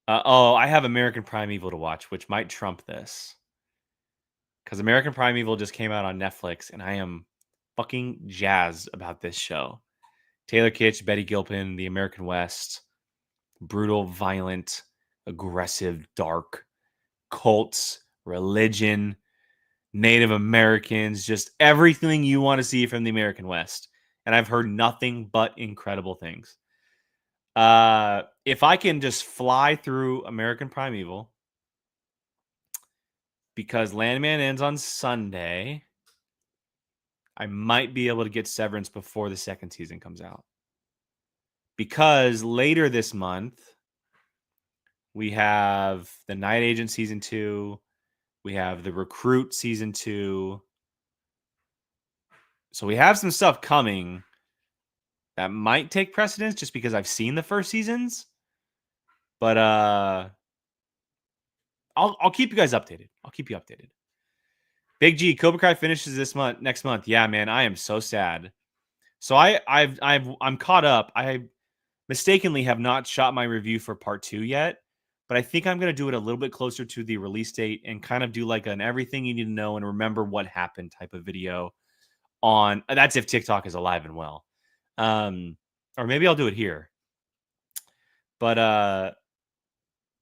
I have American Primeval to watch, which might trump this. Because American Primeval just came out on Netflix, and I am fucking jazzed about this show. Taylor Kitsch, Betty Gilpin, The American West. Brutal, violent, aggressive, dark. Cults, religion, Native Americans, just everything you want to see from the American West. And I've heard nothing but incredible things. If I can just fly through American Primeval, because Landman ends on Sunday, I might be able to get Severance before the second season comes out. Because later this month, we have The Night Agent season 2, we have The Recruit season 2. So we have some stuff coming that might take precedence just because I've seen the first seasons. But I'll keep you guys updated. I'll keep you updated. Big G, Cobra Kai finishes next month. Yeah, man, I am so sad. So I'm caught up. I mistakenly have not shot my review for part 2 yet, but I think I'm going to do it a little bit closer to the release date and kind of do like an everything you need to know and remember what happened type of video on that's if TikTok is alive and well. Or maybe I'll do it here. But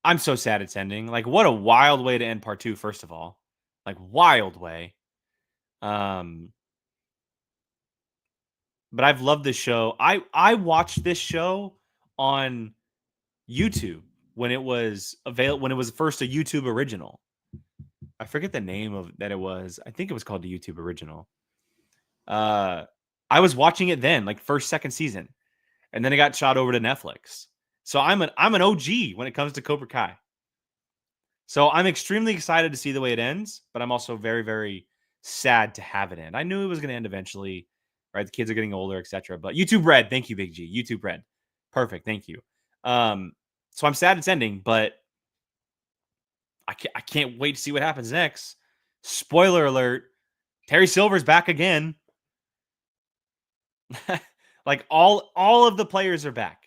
I'm so sad it's ending. Like what a wild way to end part 2 first of all. Like wild way. But I've loved this show. I watched this show on YouTube when it was first a YouTube original. I forget the name of that it was. I think it was called the YouTube original. I was watching it then, like first, second season, and then it got shot over to Netflix. So I'm an OG when it comes to Cobra Kai. So I'm extremely excited to see the way it ends, but I'm also very, very sad to have it end. I knew it was going to end eventually, right? The kids are getting older, etc. But YouTube Red, thank you, Big G. YouTube Red, perfect, thank you. So I'm sad it's ending, but I can't wait to see what happens next. Spoiler alert: Terry Silver's back again. Like all of the players are back.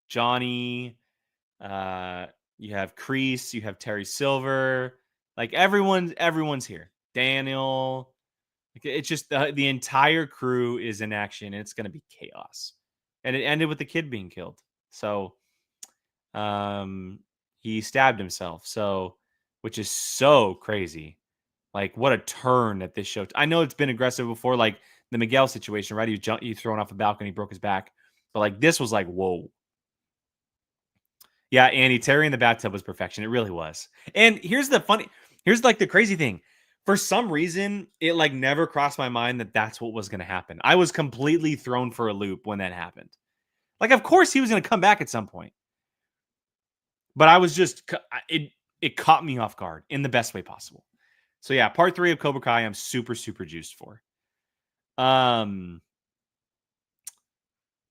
Johnny, you have Kreese, you have Terry Silver, like everyone's here. Daniel, it's just the entire crew is in action, and it's going to be chaos. And it ended with the kid being killed. So, he stabbed himself. So, which is so crazy. Like what a turn at this show. I know it's been aggressive before, like the Miguel situation, right? He thrown off a balcony, broke his back, but like this was like whoa. Yeah, Andy, Terry in the bathtub was perfection. It really was. And here's like the crazy thing. For some reason, it like never crossed my mind that that's what was going to happen. I was completely thrown for a loop when that happened. Like, of course, he was going to come back at some point. But I was just, it caught me off guard in the best way possible. So yeah, part 3 of Cobra Kai, I'm super, super juiced for.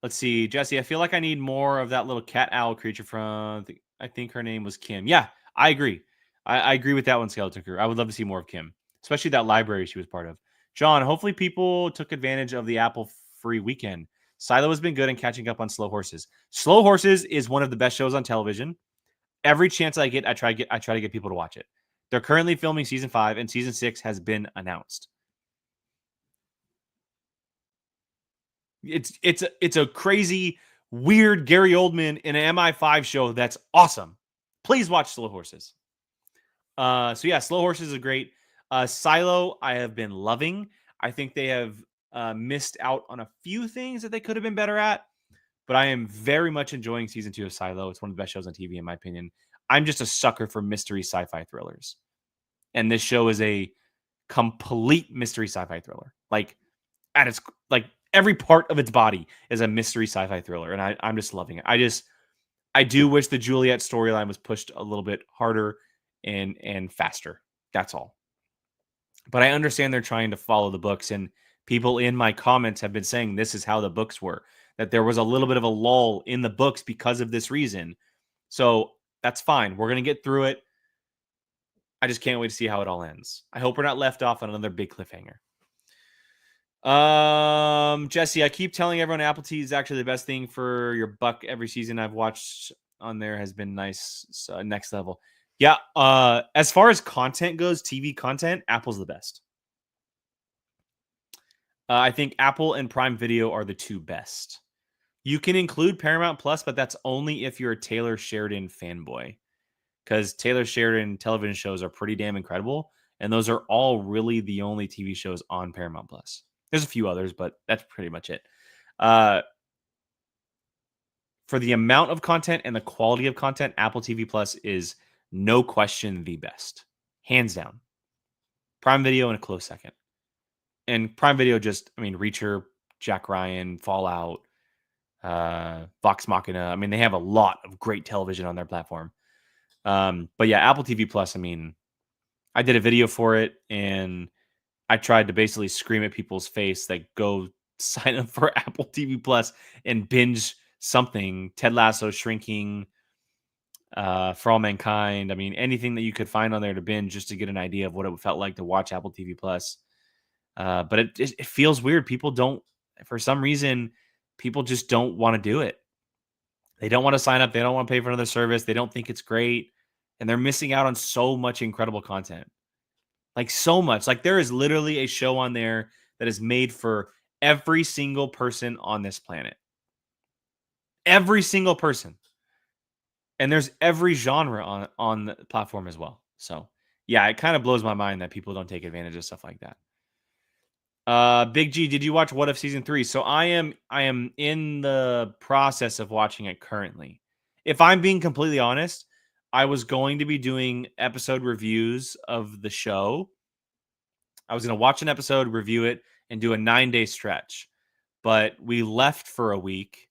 Let's see, Jesse. I feel like I need more of that little cat owl creature from. I think her name was Kim. Yeah, I agree. I agree with that one, Skeleton Crew. I would love to see more of Kim, especially that library she was part of. John, hopefully people took advantage of the Apple free weekend. Silo has been good in catching up on Slow Horses. Slow Horses is one of the best shows on television. every chance I get, I try to get people to watch it. They're currently filming season 5, and season 6 has been announced. It's a crazy, weird Gary Oldman in an MI5 show that's awesome. Please watch Slow Horses. So yeah, Slow Horses is great. Silo, I have been loving. I think they have missed out on a few things that they could have been better at, but I am very much enjoying season 2 of Silo. It's one of the best shows on TV, in my opinion. I'm just a sucker for mystery sci-fi thrillers, and this show is a complete mystery sci-fi thriller. Like at its like every part of its body is a mystery sci-fi thriller, and I'm just loving it. I do wish the Juliet storyline was pushed a little bit harder and faster. That's all. But I understand they're trying to follow the books, and people in my comments have been saying this is how the books were, that there was a little bit of a lull in the books because of this reason. So that's fine. We're going to get through it. I just can't wait to see how it all ends. I hope we're not left off on another big cliffhanger. Jesse, I keep telling everyone Apple TV is actually the best thing for your buck. Every season I've watched on there has been nice. So next level. Yeah. As far as content goes, TV content, Apple's the best. I think Apple and Prime Video are the two best. You can include Paramount Plus, but that's only if you're a Taylor Sheridan fanboy, because Taylor Sheridan television shows are pretty damn incredible, and those are all really the only TV shows on Paramount Plus. There's a few others, but that's pretty much it. For the amount of content and the quality of content, Apple TV Plus is no question the best, hands down. Prime Video in a close second. And Prime Video just, I mean, Reacher, Jack Ryan, Fallout, Vox Machina. I mean, they have a lot of great television on their platform. But yeah, Apple TV Plus, I mean, I did a video for it, and I tried to basically scream at people's face that go sign up for Apple TV Plus and binge something. Ted Lasso, Shrinking, For All Mankind. I mean, anything that you could find on there to binge just to get an idea of what it felt like to watch Apple TV Plus. But it feels weird. People don't, for some reason, people just don't want to do it. They don't want to sign up. They don't want to pay for another service. They don't think it's great. And they're missing out on so much incredible content. Like so much. Like there is literally a show on there that is made for every single person on this planet. Every single person. And there's every genre on the platform as well. So yeah, it kind of blows my mind that people don't take advantage of stuff like that. Big G, did you watch What If season 3? So I am in the process of watching it currently. If I'm being completely honest, I was going to be doing episode reviews of the show. I was going to watch an episode, review it, and do a 9-day stretch. But we left for a week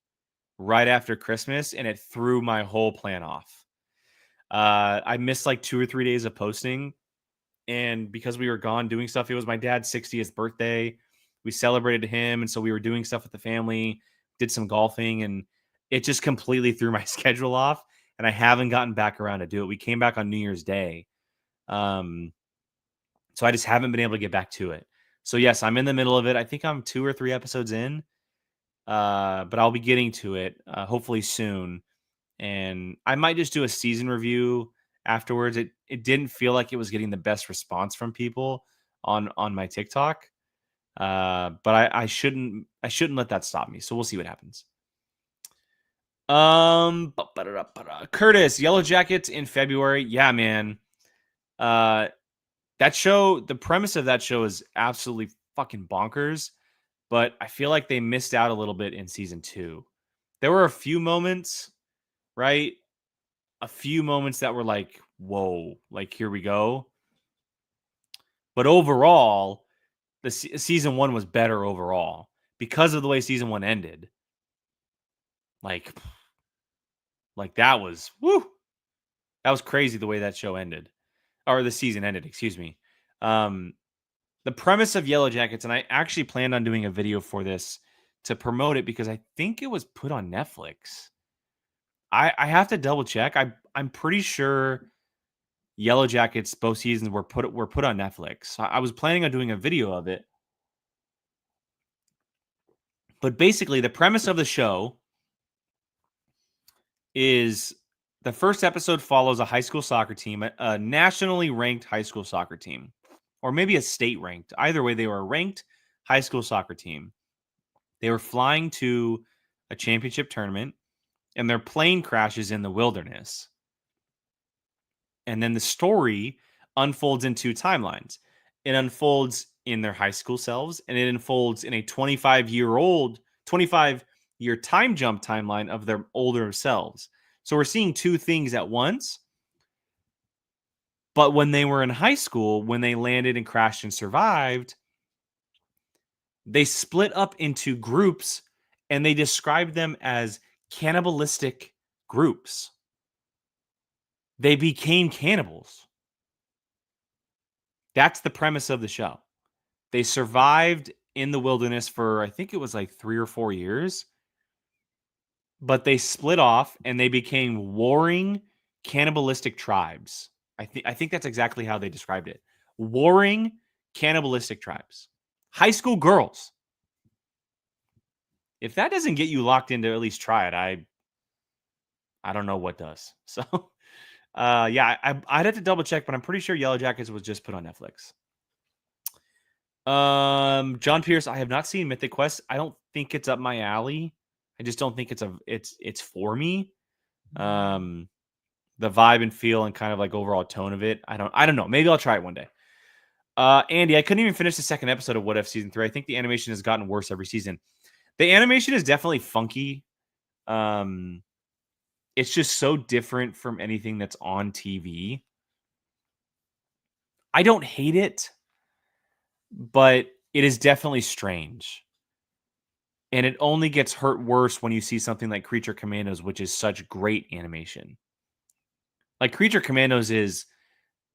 right after Christmas, and it threw my whole plan off. I missed like 2 or 3 days of posting. And because we were gone doing stuff, it was my dad's 60th birthday. We celebrated him. And so we were doing stuff with the family, did some golfing, and it just completely threw my schedule off. And I haven't gotten back around to do it. We came back on New Year's Day. So I just haven't been able to get back to it. So yes, I'm in the middle of it. I think I'm 2 or 3 episodes in, but I'll be getting to it hopefully soon. And I might just do a season review afterwards. It didn't feel like it was getting the best response from people on my TikTok. But I shouldn't let that stop me. So we'll see what happens. Curtis, Yellow Jackets in February. Yeah, man. That show, the premise of that show is absolutely fucking bonkers, but I feel like they missed out a little bit in season 2. There were a few moments, right? A few moments that were like, whoa, like here we go. But overall, the season 1 was better overall because of the way season 1 ended. Like that was, woo. That was crazy the way that show ended. Or the season ended, excuse me. The premise of Yellow Jackets, and I actually planned on doing a video for this to promote it because I think it was put on Netflix. I have to double check. I'm pretty sure Yellow Jackets both seasons were put on Netflix. I was planning on doing a video of it. But basically the premise of the show is The first episode follows a high school soccer team, a nationally ranked high school soccer team, or maybe a state ranked. Either way, they were a ranked high school soccer team. They were flying to a championship tournament, and their plane crashes in the wilderness. And then the story unfolds in two timelines. It unfolds in their high school selves, and it unfolds in a 25-year time jump timeline of their older selves. So we're seeing two things at once. But when they were in high school, when they landed and crashed and survived, they split up into groups, and they described them as cannibalistic groups. They became cannibals. That's the premise of the show. They survived in the wilderness for, I think it was like 3 or 4 years, but they split off and they became warring cannibalistic tribes. I think that's exactly how they described it. Warring cannibalistic tribes. High school girls. If that doesn't get you locked into at least try it, I don't know what does. So yeah, I'd have to double check, but I'm pretty sure Yellow Jackets was just put on Netflix. John Pierce, I have not seen Mythic Quest. I don't think it's up my alley. I just don't think it's for me. The vibe and feel and kind of like overall tone of it. I don't know. Maybe I'll try it one day. Andy, I couldn't even finish the second episode of What If season 3. I think the animation has gotten worse every season. The animation is definitely funky. It's just so different from anything that's on TV. I don't hate it, but it is definitely strange. And it only gets hurt worse when you see something like Creature Commandos, which is such great animation. Like Creature Commandos is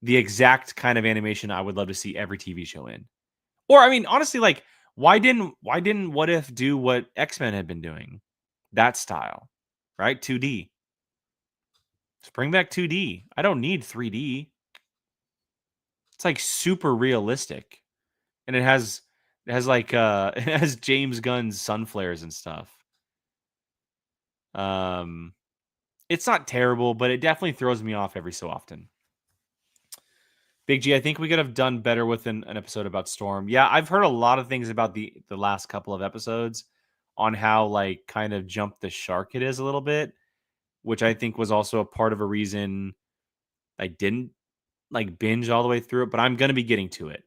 the exact kind of animation I would love to see every TV show in. Or I mean, honestly, like why didn't What If do what X-Men had been doing? That style, right? 2D. Just bring back 2D. I don't need 3D. It's like super realistic. And it has like it has James Gunn's sun flares and stuff. It's not terrible, but it definitely throws me off every so often. Big G, I think we could have done better with an episode about Storm. Yeah, I've heard a lot of things about the last couple of episodes on how like kind of jump the shark it is a little bit, which I think was also a part of a reason I didn't like binge all the way through it, but I'm going to be getting to it.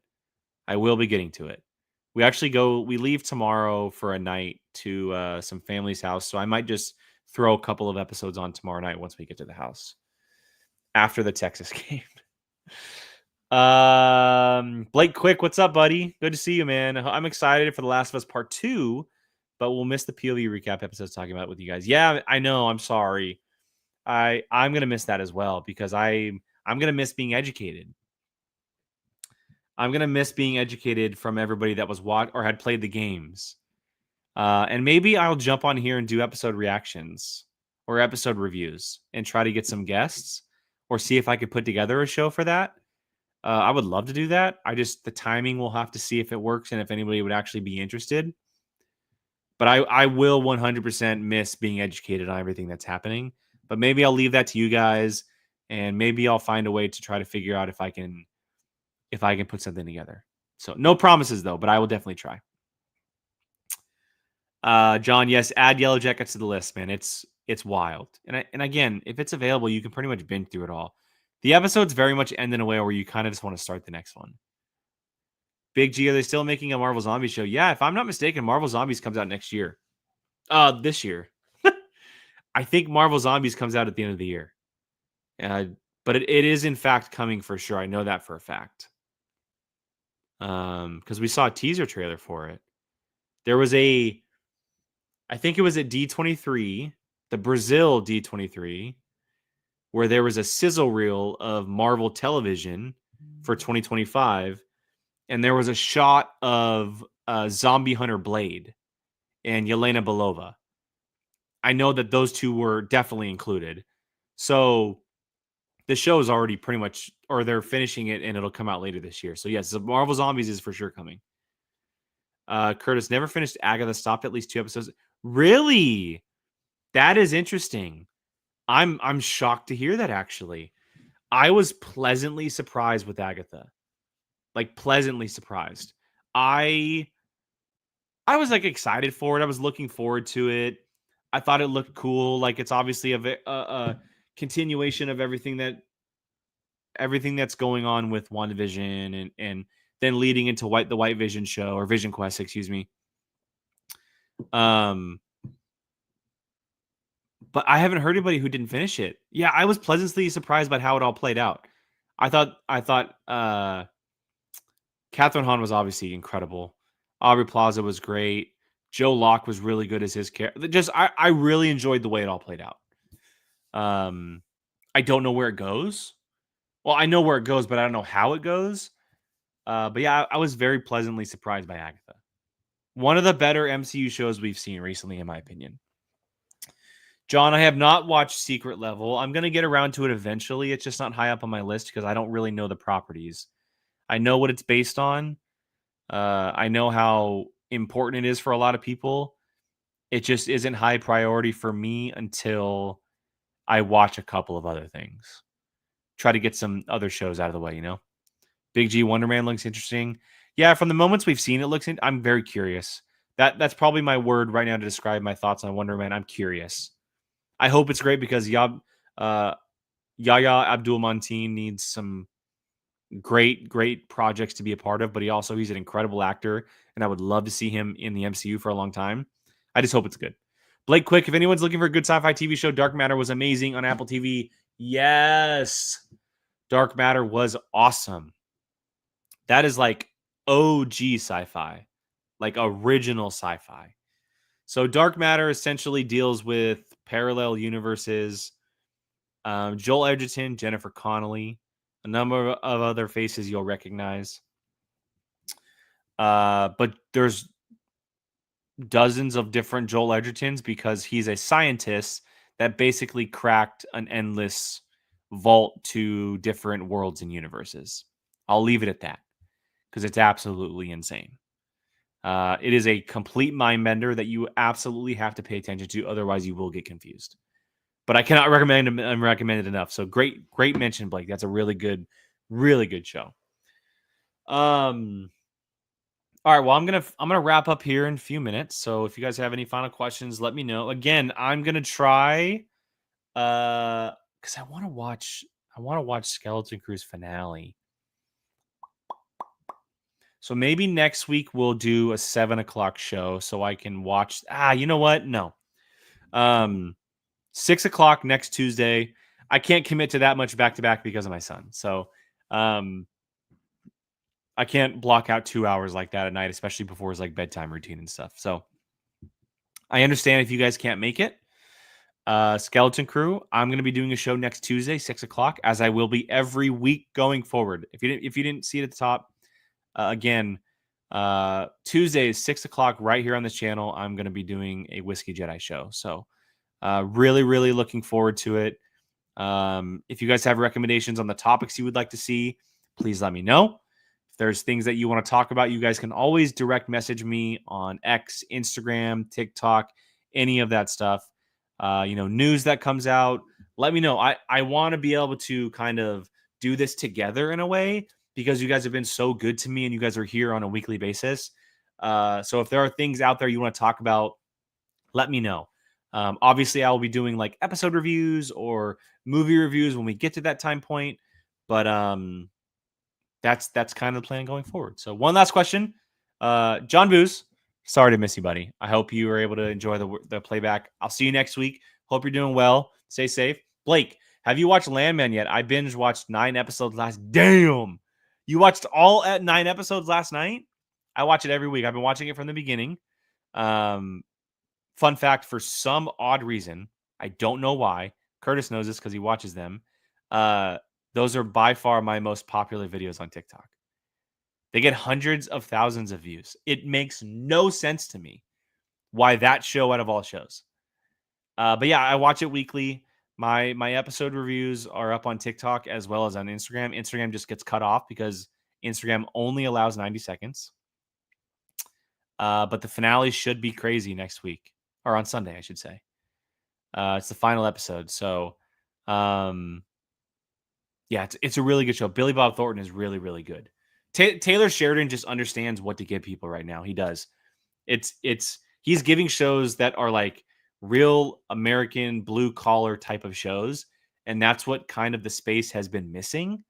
I will be getting to it. We leave tomorrow for a night to some family's house, so I might just throw a couple of episodes on tomorrow night once we get to the house after the Texas game. Blake Quick, what's up, buddy? Good to see you, man. I'm excited for The Last of Us Part 2, but we'll miss the POV recap episodes talking about it with you guys. Yeah, I know. I'm sorry. I'm gonna miss that as well because I'm gonna miss being educated. I'm gonna miss being educated from everybody that was or had played the games. And maybe I'll jump on here and do episode reactions or episode reviews and try to get some guests or see if I could put together a show for that. I would love to do that. The timing we'll have to see if it works and if anybody would actually be interested. But I will 100% miss being educated on everything that's happening. But maybe I'll leave that to you guys, and maybe I'll find a way to try to figure out if I can put something together. So no promises though, but I will definitely try. John, yes, add Yellow Jackets to the list, man. It's wild. And again, if it's available, you can pretty much binge through it all. The episodes very much end in a way where you kind of just want to start the next one. Big G, are they still making a Marvel Zombie show? Yeah, if I'm not mistaken, Marvel Zombies comes out next year. This year. I think Marvel Zombies comes out at the end of the year. But it is in fact coming for sure. I know that for a fact. Because we saw a teaser trailer for it. There was I think it was at D23, the Brazil D23, where there was a sizzle reel of Marvel Television for 2025. And there was a shot of Zombie Hunter Blade and Yelena Belova. I know that those two were definitely included. So the show is already pretty much, or they're finishing it and it'll come out later this year. So yes, Marvel Zombies is for sure coming. Curtis never finished Agatha, stopped at least 2 episodes. Really? That is interesting. I'm shocked to hear that, actually. I was pleasantly surprised with Agatha. Like, pleasantly surprised. I I was, like, excited for it. I was looking forward to it. I thought it looked cool. Like, it's obviously a continuation of everything that's going on with WandaVision and then leading into the White Vision show, or Vision Quest, excuse me. Um, but I haven't heard anybody who didn't finish it. Yeah, I was pleasantly surprised by how it all played out. I thought Catherine Hahn was obviously incredible. Aubrey Plaza was great. Joe Locke was really good as his character. Just I really enjoyed the way it all played out. Um, I don't know where it goes. Well, I know where it goes, but I don't know how it goes. But yeah, I was very pleasantly surprised by Agatha. One of the better MCU shows we've seen recently, in my opinion. John, I have not watched Secret Level. I'm going to get around to it eventually. It's just not high up on my list because I don't really know the properties. I know what it's based on. I know how important it is for a lot of people. It just isn't high priority for me until I watch a couple of other things. Try to get some other shows out of the way, you know? Big G Wonder Man looks interesting. Yeah, from the moments we've seen, I'm very curious. That's probably my word right now to describe my thoughts on Wonder Man. I'm curious. I hope it's great because uh, Yahya Abdul-Mateen needs some great projects to be a part of, but he's an incredible actor, and I would love to see him in the MCU for a long time. I just hope it's good. Blake Quick, if anyone's looking for a good sci-fi TV show, Dark Matter was amazing on Apple TV. Yes, Dark Matter was awesome. That is like OG sci-fi, like original sci-fi. So Dark Matter essentially deals with parallel universes. Joel Edgerton, Jennifer Connelly, a number of other faces you'll recognize. But there's dozens of different Joel Edgertons because he's a scientist that basically cracked an endless vault to different worlds and universes. I'll leave it at that because it's absolutely insane. It is a complete mind bender that you absolutely have to pay attention to, otherwise you will get confused. But I cannot recommend it enough. So great mention, Blake. That's a really good show. All right, well, I'm gonna wrap up here in a few minutes. So if you guys have any final questions, let me know. Again, I'm gonna try because I want to watch Skeleton Crew's finale. So maybe next week we'll do a 7:00 show so I can watch. You know what? No. 6:00 next Tuesday. I can't commit to that much back to back because of my son. So I can't block out 2 hours like that at night, especially before his like bedtime routine and stuff. So I understand if you guys can't make it. Skeleton Crew, I'm going to be doing a show next Tuesday, 6:00, as I will be every week going forward. If you didn't see it at the top, again, Tuesday is 6:00 right here on this channel. I'm going to be doing a Whiskey Jedi show. So really looking forward to it. If you guys have recommendations on the topics you would like to see, please let me know. If there's things that you want to talk about, you guys can always direct message me on X, Instagram, TikTok, any of that stuff. News that comes out, let me know. I want to be able to kind of do this together in a way because you guys have been so good to me and you guys are here on a weekly basis. So if there are things out there you want to talk about, let me know. Obviously, I will be doing like episode reviews or movie reviews when we get to that time point. But that's kind of the plan going forward. So one last question, John Booze. Sorry to miss you, buddy. I hope you were able to enjoy the playback. I'll see you next week. Hope you're doing well. Stay safe. Blake, have you watched Landman yet? I binge watched 9 episodes last. Damn, you watched all at 9 episodes last night. I watch it every week. I've been watching it from the beginning. Fun fact: for some odd reason, I don't know why. Curtis knows this because he watches them. Those are by far my most popular videos on TikTok. They get hundreds of thousands of views. It makes no sense to me why that show out of all shows. But yeah, I watch it weekly. My episode reviews are up on TikTok as well as on Instagram. Instagram just gets cut off because Instagram only allows 90 seconds. But the finale should be crazy next week, or on Sunday, I should say. It's the final episode. So, yeah, it's a really good show. Billy Bob Thornton is really, really good. Taylor Sheridan just understands what to give people right now. He does. He's giving shows that are like real American blue collar type of shows, and that's what kind of the space has been missing.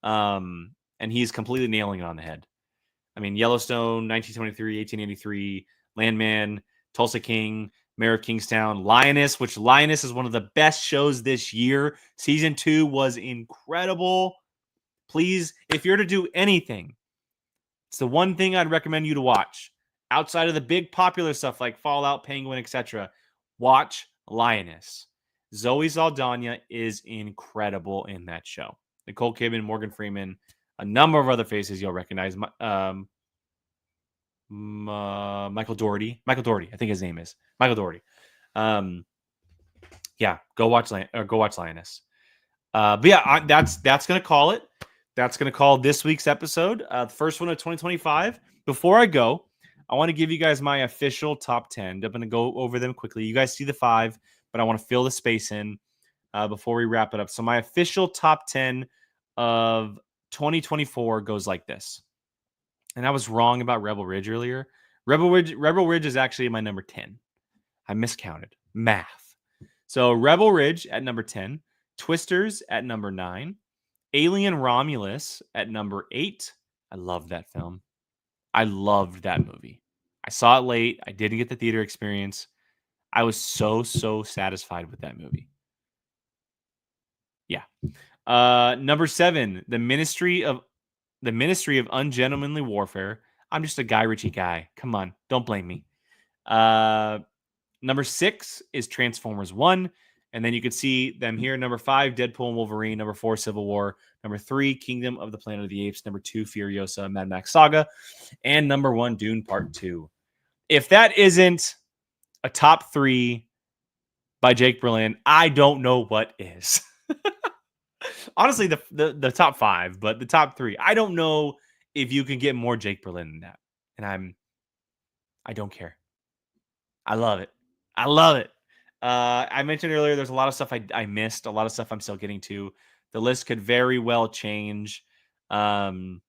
And he's completely nailing it on the head. I mean, Yellowstone, 1923, 1883, Landman, Tulsa King, Mayor of Kingstown, Lioness, which Lioness is one of the best shows this year. Season 2 was incredible. Please, if you're to do anything, it's the one thing I'd recommend you to watch. Outside of the big popular stuff like Fallout, Penguin, etc., watch Lioness. Zoe Saldana is incredible in that show. Nicole Kidman, Morgan Freeman, a number of other faces you'll recognize. Michael Dougherty. Michael Dougherty, I think his name is Michael Dougherty. Yeah, go watch Lioness. But yeah, that's gonna call it. That's gonna call this week's episode, the first one of 2025. Before I go, I want to give you guys my official top 10. I'm gonna go over them quickly. You guys see the 5, but I want to fill the space in before we wrap it up. So my official top 10 of 2024 goes like this. And I was wrong about Rebel Ridge earlier. Rebel Ridge is actually my number 10. I miscounted. Math. So Rebel Ridge at number 10. Twisters at number 9. Alien Romulus at number 8. I love that film. I loved that movie. I saw it late. I didn't get the theater experience. I was so satisfied with that movie. Yeah. Number 7, The Ministry of Ungentlemanly Warfare. I'm just a Guy Ritchie guy. Come on, don't blame me. Number 6 is Transformers 1. And then you can see them here. Number 5, Deadpool and Wolverine. Number 4, Civil War. Number 3, Kingdom of the Planet of the Apes. Number 2, Furiosa, Mad Max Saga. And number 1, Dune Part 2. If that isn't a top 3 by Jake Berlin, I don't know what is. Honestly, the top 5, but the top 3. I don't know if you can get more Jake Berlin than that. And I don't care. I love it. I love it. I mentioned earlier, there's a lot of stuff I missed, a lot of stuff I'm still getting to. The list could very well change. And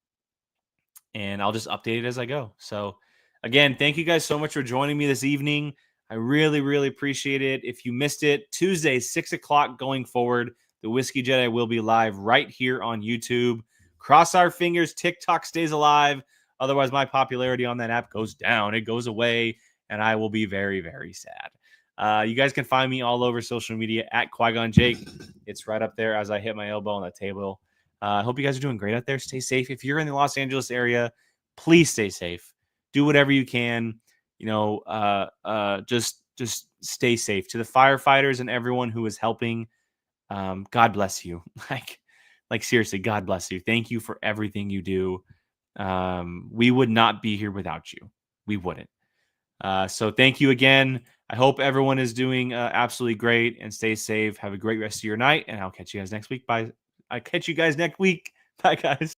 I'll just update it as I go. So again, thank you guys so much for joining me this evening. I really, really appreciate it. If you missed it, Tuesday, 6 o'clock going forward, the Whiskey Jedi will be live right here on YouTube. Cross our fingers, TikTok stays alive. Otherwise, my popularity on that app goes down. It goes away, and I will be very, very sad. You guys can find me all over social media at Qui-Gon Jake. It's right up there as I hit my elbow on that table. I hope you guys are doing great out there. Stay safe. If you're in the Los Angeles area, please stay safe. Do whatever you can. You know, just stay safe. To the firefighters and everyone who is helping, God bless you. Like seriously, God bless you. Thank you for everything you do. We would not be here without you. We wouldn't. So thank you again. I hope everyone is doing absolutely great and stay safe. Have a great rest of your night, and I'll catch you guys next week. Bye. I'll catch you guys next week. Bye, guys.